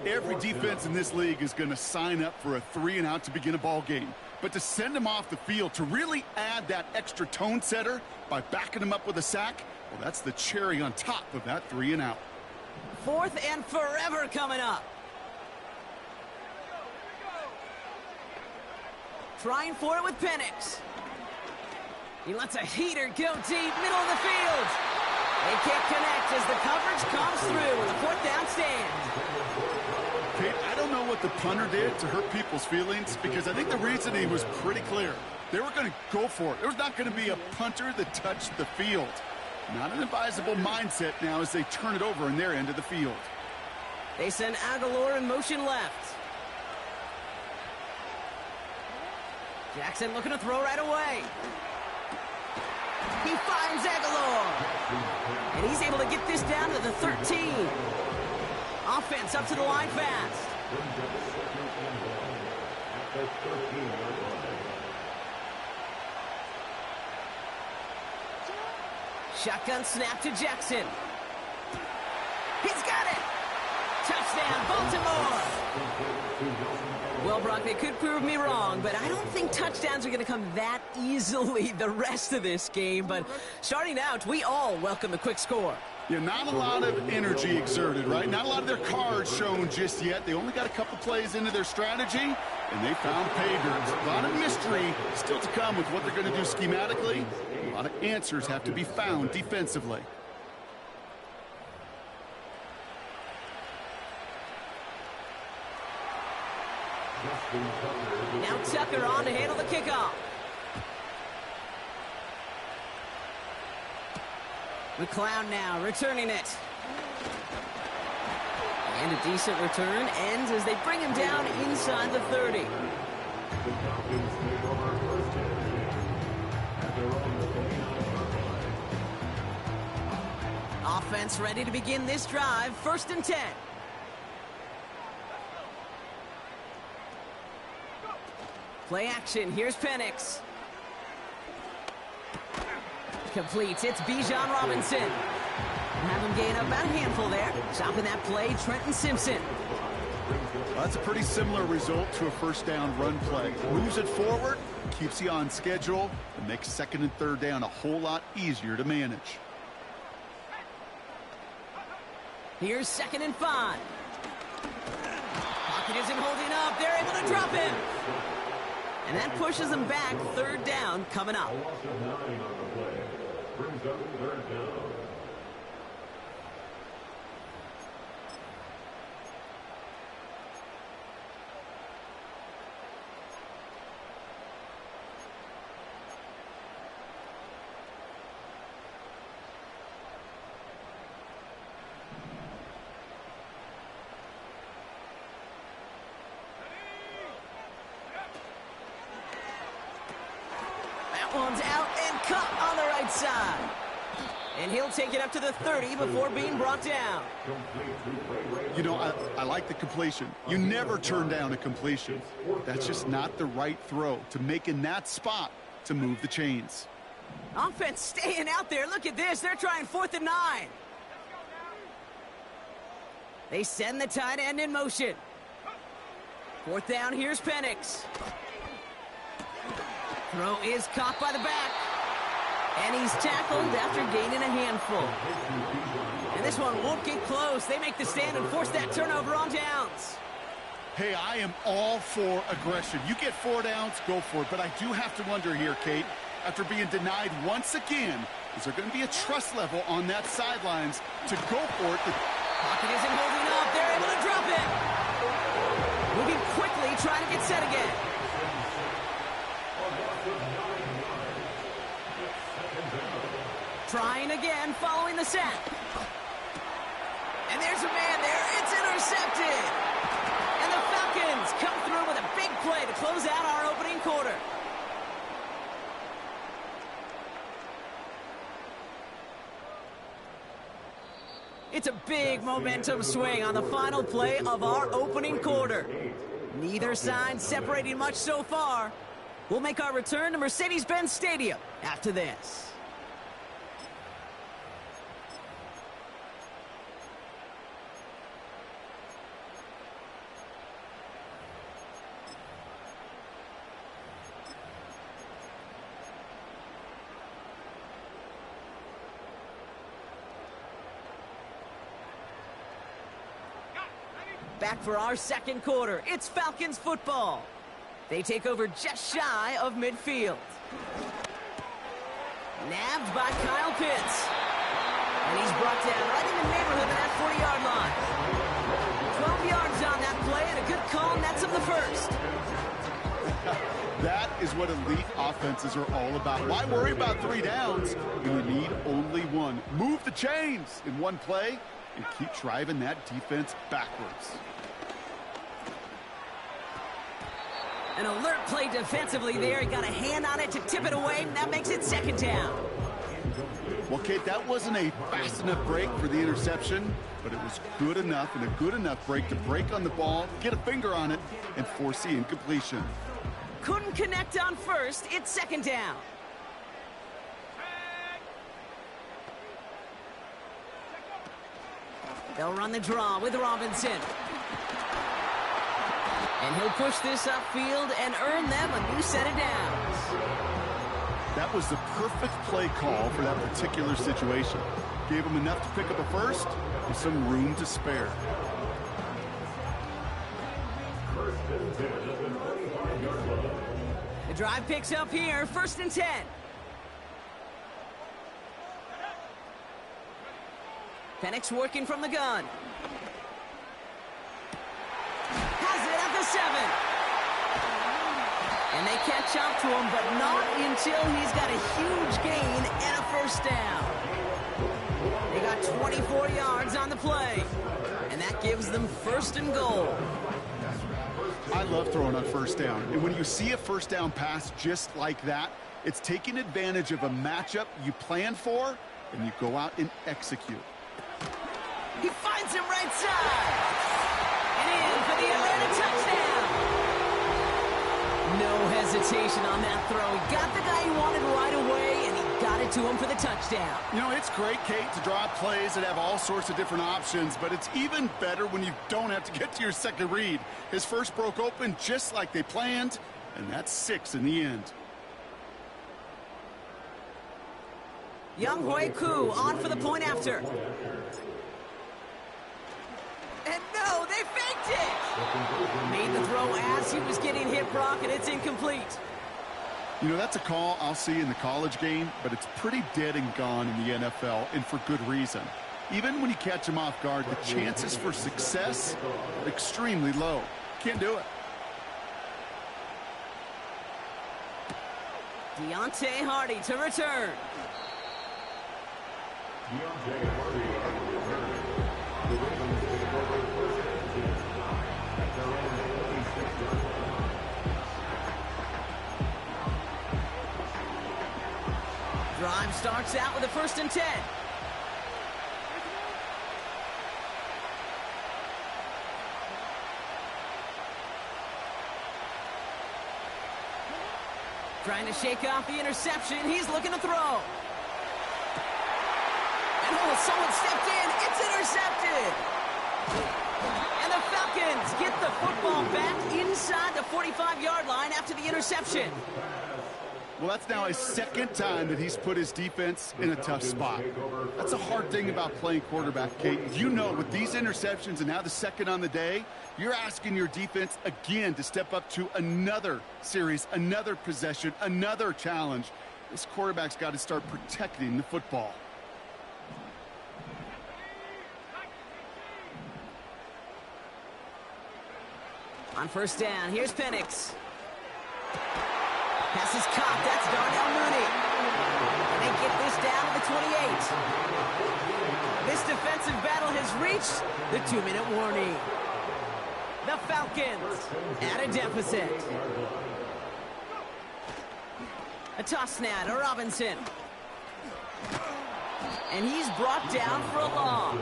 Every defense in this league is going to sign up for a 3-and-out to begin a ball game. But to send him off the field, to really add that extra tone setter by backing him up with a sack, well, that's the cherry on top of that 3-and-out. 4th and forever coming up. Trying for it with Penix. He lets a heater go deep, middle of the field. They can't connect as the coverage comes through. The 4th down stands. Kate, I don't know what the punter did to hurt people's feelings because I think the reasoning was pretty clear. They were going to go for it. There was not going to be a punter that touched the field. Not an advisable mindset now as they turn it over in their end of the field. They send Aguilar in motion left. Jackson looking to throw right away. He finds Aguilar. And he's able to get this down to the 13. Offense up to the line fast. Shotgun snap to Jackson. He's got it. Touchdown, Baltimore. Well, Brock, they could prove me wrong, but I don't think touchdowns are going to come that easily the rest of this game. But starting out, we all welcome the quick score. Yeah, not a lot of energy exerted, right? Not a lot of their cards shown just yet. They only got a couple plays into their strategy, and they found pay dirt. A lot of mystery still to come with what they're going to do schematically. A lot of answers have to be found defensively. Now Tucker on to handle the kickoff. McLeod now returning it. And a decent return ends as they bring him down inside the 30. Offense ready to begin this drive. 1st and 10. Play action. Here's Penix. Completes. It's Bijan Robinson. Have him gain up about a handful there. Stopping that play, Trenton Simpson. Well, that's a pretty similar result to a first down run play. Moves it forward, keeps you on schedule, and makes 2nd and 3rd down a whole lot easier to manage. Here's 2nd and 5. Pocket isn't holding up. They're able to drop him. And that pushes them back. 3rd down coming up. One's out and cut on the right side. And he'll take it up to the 30 before being brought down. You know, I like the completion. You never turn down a completion. That's just not the right throw to make in that spot to move the chains. Offense staying out there. Look at this. They're trying 4th and 9. They send the tight end in motion. 4th down. Here's Penix. Throw is caught by the back. And he's tackled after gaining a handful. And this one won't get close. They make the stand and force that turnover on downs. Hey, I am all for aggression. You get 4 downs, go for it. But I do have to wonder here, Kate, after being denied once again, is there going to be a trust level on that sidelines to go for it? Pocket isn't holding up. They're able to drop it. Moving quickly, trying to get set again. Trying again, following the sack. And there's a man there. It's intercepted. And the Falcons come through with a big play to close out our opening quarter. It's a big momentum swing on the final play of our opening quarter. Neither side separating much so far. We'll make our return to Mercedes-Benz Stadium after this. Back for our 2nd quarter. It's Falcons football. They take over just shy of midfield. Nabbed by Kyle Pitts. And he's brought down right in the neighborhood of that 40-yard line. 12 yards on that play and a good call, and that's of the 1st. That is what elite offenses are all about. Why worry about 3 downs when you need only 1? Move the chains in one play and keep driving that defense backwards. An alert play defensively there. He got a hand on it to tip it away, and that makes it second down. Well, Kate, that wasn't a fast enough break for the interception, but it was good enough and a good enough break to break on the ball, get a finger on it, and force the incompletion. Couldn't connect on first. It's second down. They'll run the draw with Robinson. And he'll push this upfield and earn them a new set of downs. That was the perfect play call for that particular situation. Gave him enough to pick up a first with some room to spare. The drive picks up here, 1st and 10. Penix working from the gun. Has it at the 7. And they catch up to him, but not until he's got a huge gain and a first down. They got 24 yards on the play, and that gives them 1st and goal. I love throwing on first down, and when you see a first down pass just like that, it's taking advantage of a matchup you plan for, and you go out and execute. He finds him right side. And in for the Atlanta touchdown. No hesitation on that throw. He got the guy he wanted right away, and he got it to him for the touchdown. You know, it's great, Kate, to draw plays that have all sorts of different options, but it's even better when you don't have to get to your second read. His first broke open just like they planned, and that's 6 in the end. Young Hui Koo on for the point after. And no, they faked it! Made the throw as he was getting hit, Brock, and it's incomplete. You know, that's a call I'll see in the college game, but it's pretty dead and gone in the NFL, and for good reason. Even when you catch him off guard, the chances for success are extremely low. Can't do it. Deontay Hardy to return. Deontay Hardy on the return. The Ravens take over 1st and 10 at their own 26-yard line. Drive starts out with a 1st and 10. Trying to shake off the interception. He's looking to throw. And oh, someone stepped in. It's intercepted. And the Falcons get the football back inside the 45-yard line after the interception. Well, that's now his 2nd time that he's put his defense in a tough spot. That's a hard thing about playing quarterback, Kate. You know, with these interceptions and now the 2nd on the day, you're asking your defense again to step up to another series, another possession, another challenge. This quarterback's got to start protecting the football. On 1st down, here's Penix. Pass is caught. That's Darnell Mooney. And they get this down to the 28. This defensive battle has reached the 2-minute warning. The Falcons at a deficit. A toss now to Robinson. And he's brought down for a loss.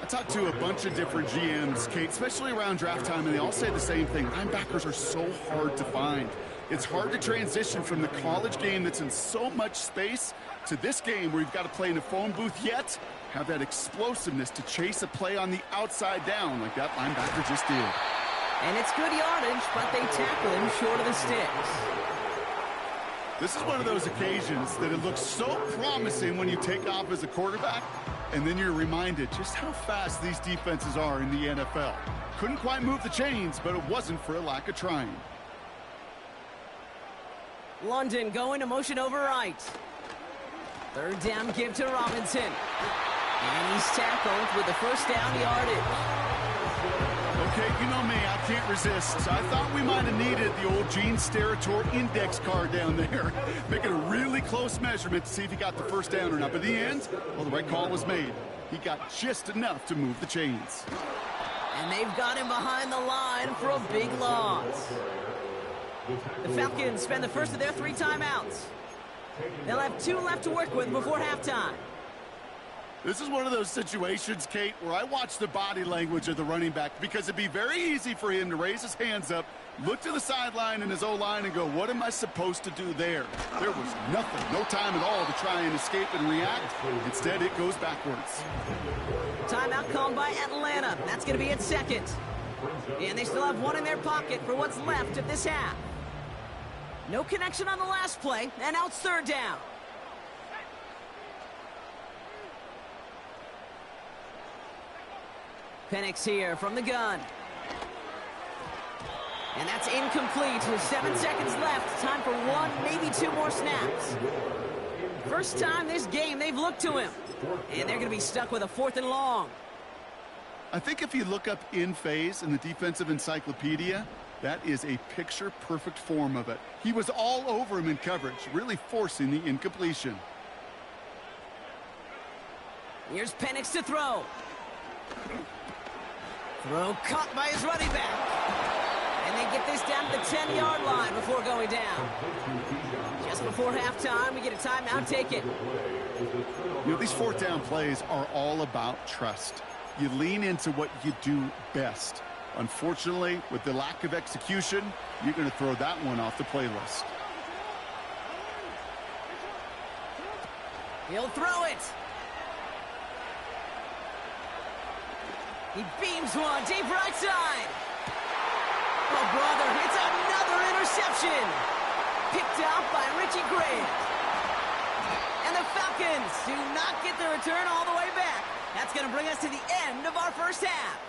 I talked to a bunch of different GMs, Kate, especially around draft time, and they all say the same thing. Linebackers are so hard to find. It's hard to transition from the college game that's in so much space to this game where you've got to play in a phone booth, yet have that explosiveness to chase a play on the outside down like that linebacker just did. And it's good yardage, but they tackle him short of the sticks. This is one of those occasions that it looks so promising when you take off as a quarterback, and then you're reminded just how fast these defenses are in the NFL. Couldn't quite move the chains, but it wasn't for a lack of trying. London going to motion over right. 3rd down give to Robinson. And he's tackled with the 1st down yardage. Okay, you know me, I can't resist. I thought we might have needed the old Gene Steratore index card down there. Making a really close measurement to see if he got the 1st down or not. But in the end, well, the right call was made. He got just enough to move the chains. And they've got him behind the line for a big loss. The Falcons spend the first of their 3 timeouts. They'll have 2 left to work with before halftime. This is one of those situations, Kate, where I watch the body language of the running back because it'd be very easy for him to raise his hands up, look to the sideline in his O-line and go, what am I supposed to do there? There was nothing, no time at all to try and escape and react. Instead, it goes backwards. Timeout called by Atlanta. That's going to be its second. And they still have 1 in their pocket for what's left of this half. No connection on the last play, and now it's 3rd down. Penix here from the gun. And that's incomplete with 7 seconds left. Time for 1, maybe 2 more snaps. First time this game they've looked to him. And they're going to be stuck with a 4th and long. I think if you look up in phase in the defensive encyclopedia, that is a picture-perfect form of it. He was all over him in coverage, really forcing the incompletion. Here's Penix to throw. Throw caught by his running back. And they get this down to the 10-yard line before going down. Just before halftime, we get a timeout taken. You know, these 4th down plays are all about trust. You lean into what you do best. Unfortunately, with the lack of execution, you're going to throw that one off the playlist. He'll throw it. He beams one deep right side. Oh, brother, it's another interception. Picked out by Richie Grant. And the Falcons do not get the return all the way back. That's going to bring us to the end of our first half.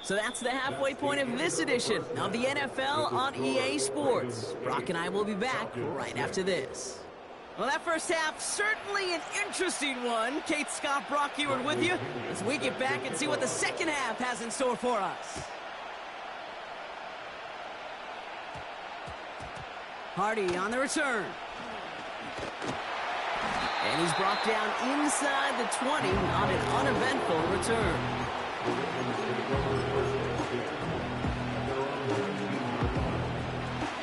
So that's the halfway point of this edition of the NFL on EA Sports. Brock and I will be back right after this. Well, that first half, certainly an interesting one. Kate, Scott, Brock Eward with you as we get back and see what the second half has in store for us. Hardy on the return. And he's brought down inside the 20 on an uneventful return.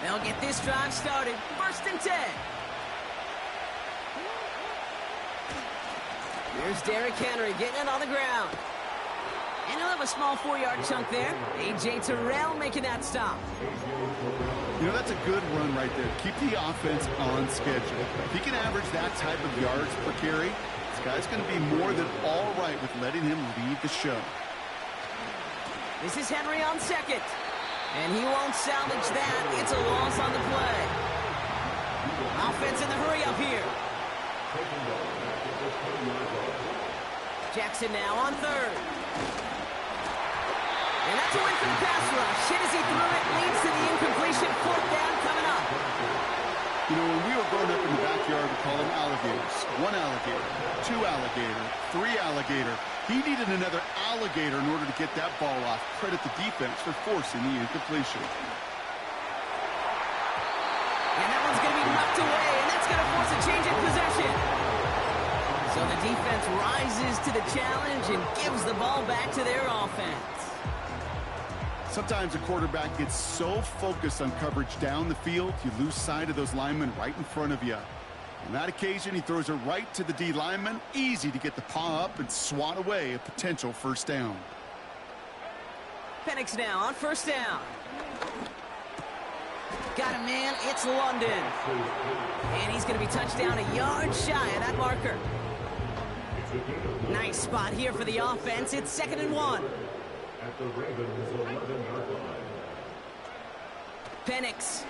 They'll get this drive started. 1st and 10. Here's Derrick Henry getting it on the ground. And he'll have a small 4-yard chunk there. A.J. Terrell making that stop. You know, that's a good run right there. Keep the offense on schedule. If he can average that type of yards per carry, this guy's going to be more than all right with letting him lead the show. This is Henry on 2nd. And he won't salvage that. It's a loss on the play. Offense in the hurry up here. Jackson now on 3rd. And that's a win for the pass rush. Hit as he threw it, leads to the incompletion. 4th down coming up. You know, when we were growing up in the backyard, we call them alligators. 1 alligator, 2 alligator, 3 alligator. He needed another alligator in order to get that ball off. Credit the defense for forcing the incompletion. And that one's going to be knocked away, and that's going to force a change in possession. So the defense rises to the challenge and gives the ball back to their offense. Sometimes a quarterback gets so focused on coverage down the field, you lose sight of those linemen right in front of you. On that occasion, he throws it right to the D lineman. Easy to get the paw up and swat away a potential 1st down. Penix now on 1st down. Got him, man. It's London. And he's going to be touched down a yard shy of that marker. Nice spot here for the offense. It's 2nd and 1. At the Ravens 11-yard line. Penix.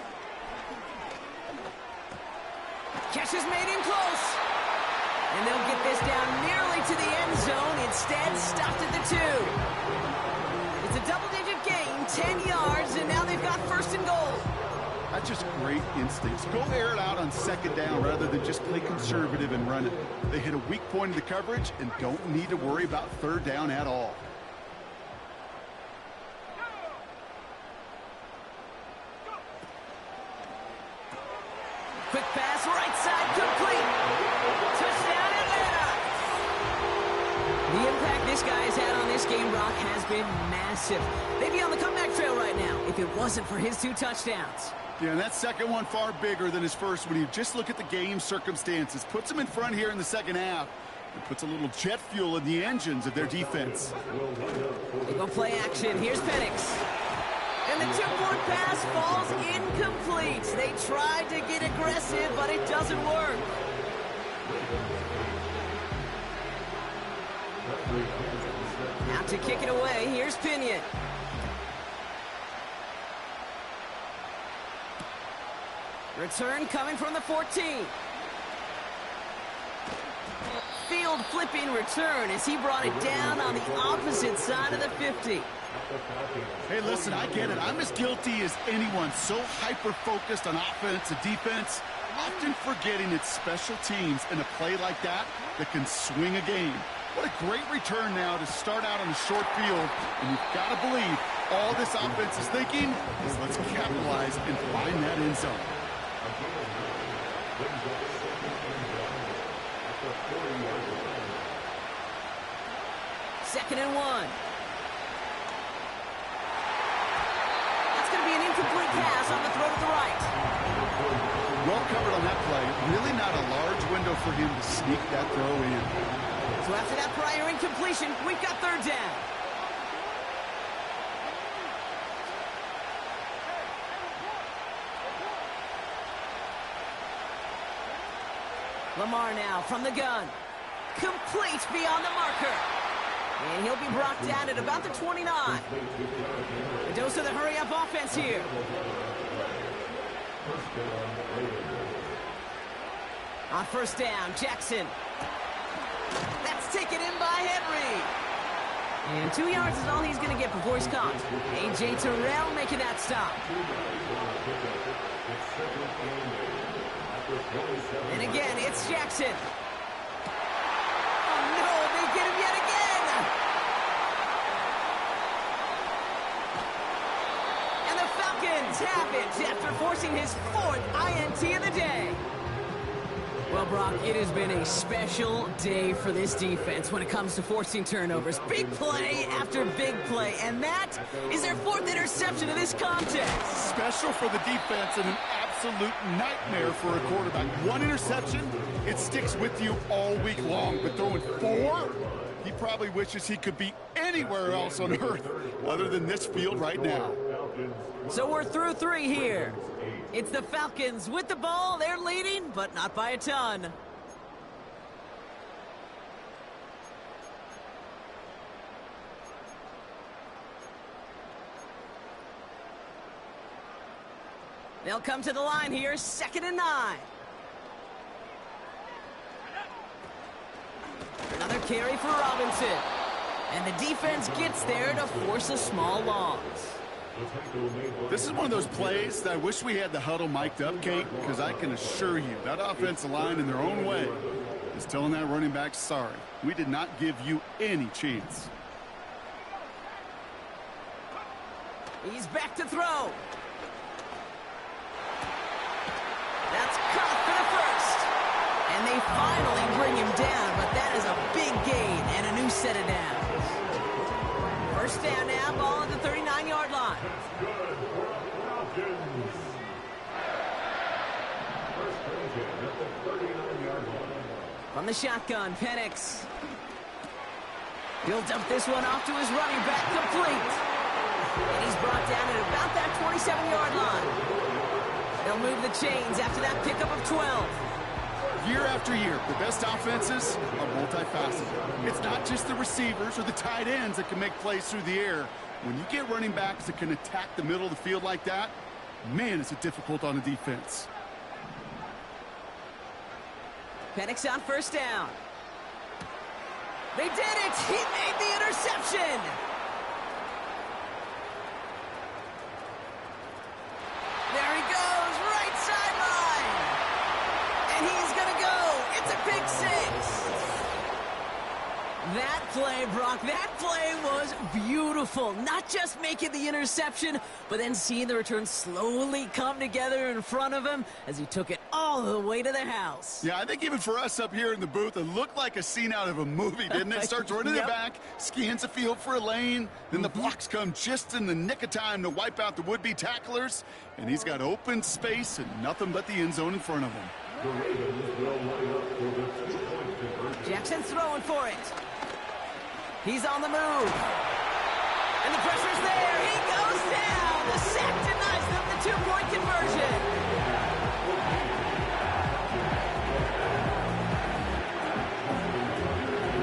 Catch is made in close. And they'll get this down nearly to the end zone. Instead, stopped at the 2. It's a double-digit gain, 10 yards, and now they've got 1st and goal. That's just great instincts. Go air it out on 2nd down rather than just play conservative and run it. They hit a weak point in the coverage and don't need to worry about 3rd down at all. Quick pass, right side, complete. Touchdown, Atlanta. this guy has had on this game, Brock, has been massive. They'd be on the comeback trail right now if it wasn't for his 2 touchdowns. Yeah, and that second one far bigger than his first when you just look at the game circumstances. Puts them in front here in the second half. It puts a little jet fuel in the engines of their defense. They go play action. Here's Penix. And the 2-point pass falls incomplete. They tried to get aggressive, but it doesn't work. Now to kick it away, here's Pinion. Return coming from the 14. Field flipping return as he brought it down on the opposite side of the 50. Hey, listen, I get it. I'm as guilty as anyone. So hyper-focused on offense and defense, often forgetting it's special teams in a play like that can swing a game. What a great return now to start out on a short field. And you've got to believe all this offense is thinking is let's capitalize and find that end zone. Second and 1. That's going to be an incomplete pass on the throw to the right. Well covered on that play. Really not a large window for him to sneak that throw in. So after that prior incompletion, we've got third down. Lamar now from the gun. Complete beyond the marker. And he'll be brought down at about the 29. A dose of the hurry-up offense here. On first down, Jackson. That's taken in by Henry. And 2 yards is all he's going to get before he's caught. A.J. Terrell making that stop. And again, it's Jackson. Oh, no, they get him yet again. And the Falcons have it after forcing his 4th INT of the day. Well, Brock, it has been a special day for this defense when it comes to forcing turnovers. Big play after big play, and that is their 4th interception of this contest. Special for the defense and an absolute nightmare for a quarterback. 1 interception, it sticks with you all week long, but throwing 4, he probably wishes he could be anywhere else on earth other than this field right now. So we're through 3 here. It's the Falcons with the ball. They're leading, but not by a ton. They'll come to the line here, 2nd and 9. Another carry for Robinson. And the defense gets there to force a small loss. This is one of those plays that I wish we had the huddle mic'd up, Kate, because I can assure you that offensive line in their own way is telling that running back, sorry, we did not give you any chance. He's back to throw. That's caught for the first. And they finally bring him down, but that is a big gain and a new set of downs. First down now, ball at the 39-yard line. From the shotgun, Penix. He'll dump this one off to his running back, complete. And he's brought down at about that 27-yard line. They'll move the chains after that pickup of 12. Year after year, the best offenses are multifaceted. It's not just the receivers or the tight ends that can make plays through the air. When you get running backs that can attack the middle of the field like that, man, is it difficult on the defense. Penix on first down. They did it! He made the interception! There he goes, right sideline! And he's gonna go! It's a pick 6! That play, Brock, that play was beautiful. Not just making the interception, but then seeing the return slowly come together in front of him as he took it all the way to the house. Yeah, I think even for us up here in the booth, it looked like a scene out of a movie, didn't it? Starts running it back, scans the field for a lane, then the blocks come just in the nick of time to wipe out the would-be tacklers, and he's got open space and nothing but the end zone in front of him. Jackson throwing for it. He's on the move. And the pressure's there. He goes down. The sack denies them the two-point conversion.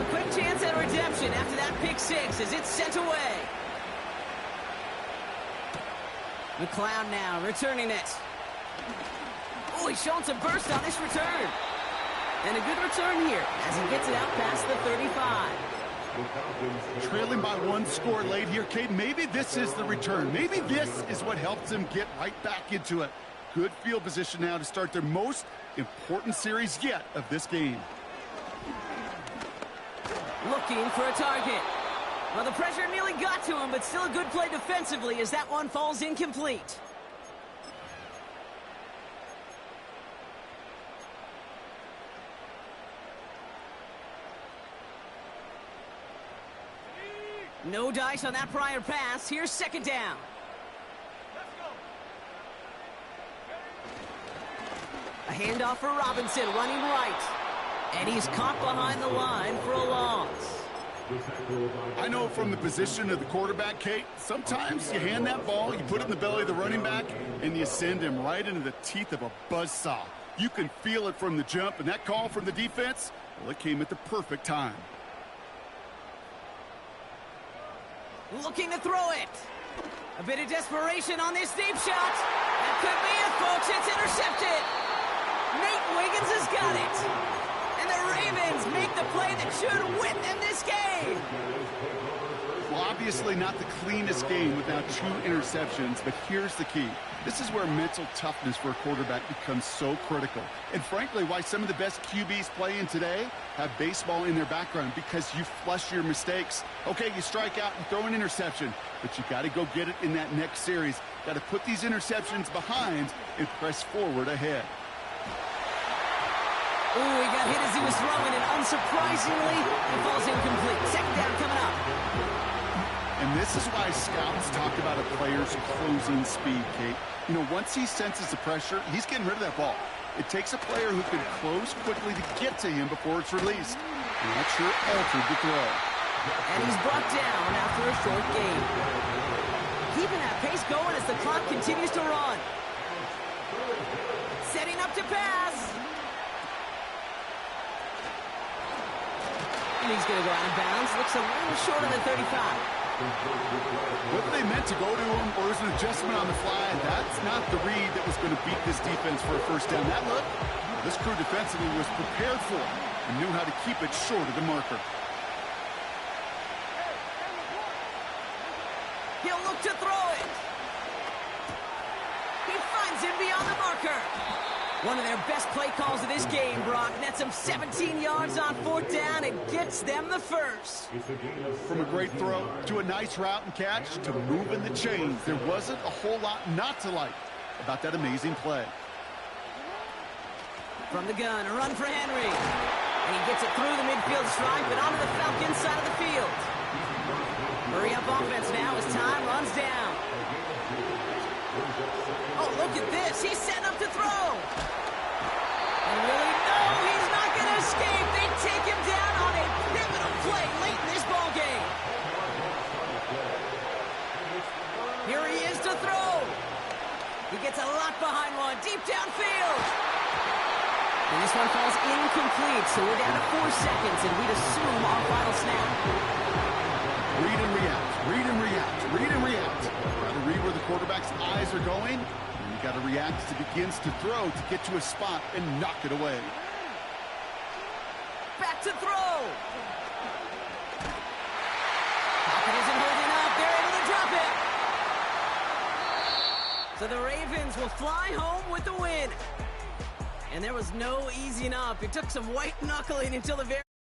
A quick chance at redemption after that pick six as it's sent away. McLeod now returning it. Oh, he's showing some burst on this return. And a good return here as he gets it out past the 35. Trailing by one score late here, Kate. Maybe this is the return. Maybe this is what helps them get right back into it. Good field position now to start their most important series yet of this game. Looking for a target. Well, the pressure nearly got to him, but still a good play defensively as that one falls incomplete. No dice on that prior pass. Here's second down. A handoff for Robinson, running right. And he's caught behind the line for a loss. I know from the position of the quarterback, Kate, sometimes you hand that ball, you put it in the belly of the running back, and you send him right into the teeth of a buzzsaw. You can feel it from the jump, and that call from the defense, well, it came at the perfect time. Looking to throw it. A bit of desperation on this deep shot. That could be it, folks. It's intercepted. Nate Wiggins has got it. And the Ravens make the play that should win them this game. Well, obviously not the cleanest game without 2 interceptions, but here's the key. This is where mental toughness for a quarterback becomes so critical. And frankly, why some of the best QBs playing today have baseball in their background, because you flush your mistakes. Okay, you strike out and throw an interception, but you got to go get it in that next series. Got to put these interceptions behind and press forward ahead. Ooh, he got hit as he was throwing, and unsurprisingly, it falls incomplete. Second down coming up. And this is why scouts talk about a player's closing speed, Kate. You know, once he senses the pressure, he's getting rid of that ball. It takes a player who can close quickly to get to him before it's released. And that sure altered the throw. And he's brought down after a short gain. Keeping that pace going as the clock continues to run. Setting up to pass. And he's going to go out of bounds. Looks a little short of the 35. Whether they meant to go to him or was an adjustment on the fly, that's not the read that was going to beat this defense for a first down. That look, this crew defensively was prepared for it and knew how to keep it short of the marker. He'll look to throw it. He finds him beyond the marker. One of their best play calls of this game, Brock. Nets them 17 yards on fourth down and gets them the first. From a great throw to a nice route and catch to moving the chains, there wasn't a whole lot not to like about that amazing play. From the gun, a run for Henry. And he gets it through the midfield stripe and onto the Falcons side of the field. Hurry up offense now as time runs down. Oh, look at this. He's setting up to throw. And really, no, he's not going to escape. They take him down on a pivotal play late in this ball game. Here he is to throw. He gets a lot behind one, deep downfield. And this one falls incomplete, so we're down to 4 seconds, and we'd assume our final snap. Read and react, read and react, read and react. Got to read where the quarterback's eyes are going, and you got to react as he begins to throw to get to a spot and knock it away. Back to throw. Pocket isn't holding up. They're able to drop it. So the Ravens will fly home with the win. And there was no easing up. It took some white knuckling until the very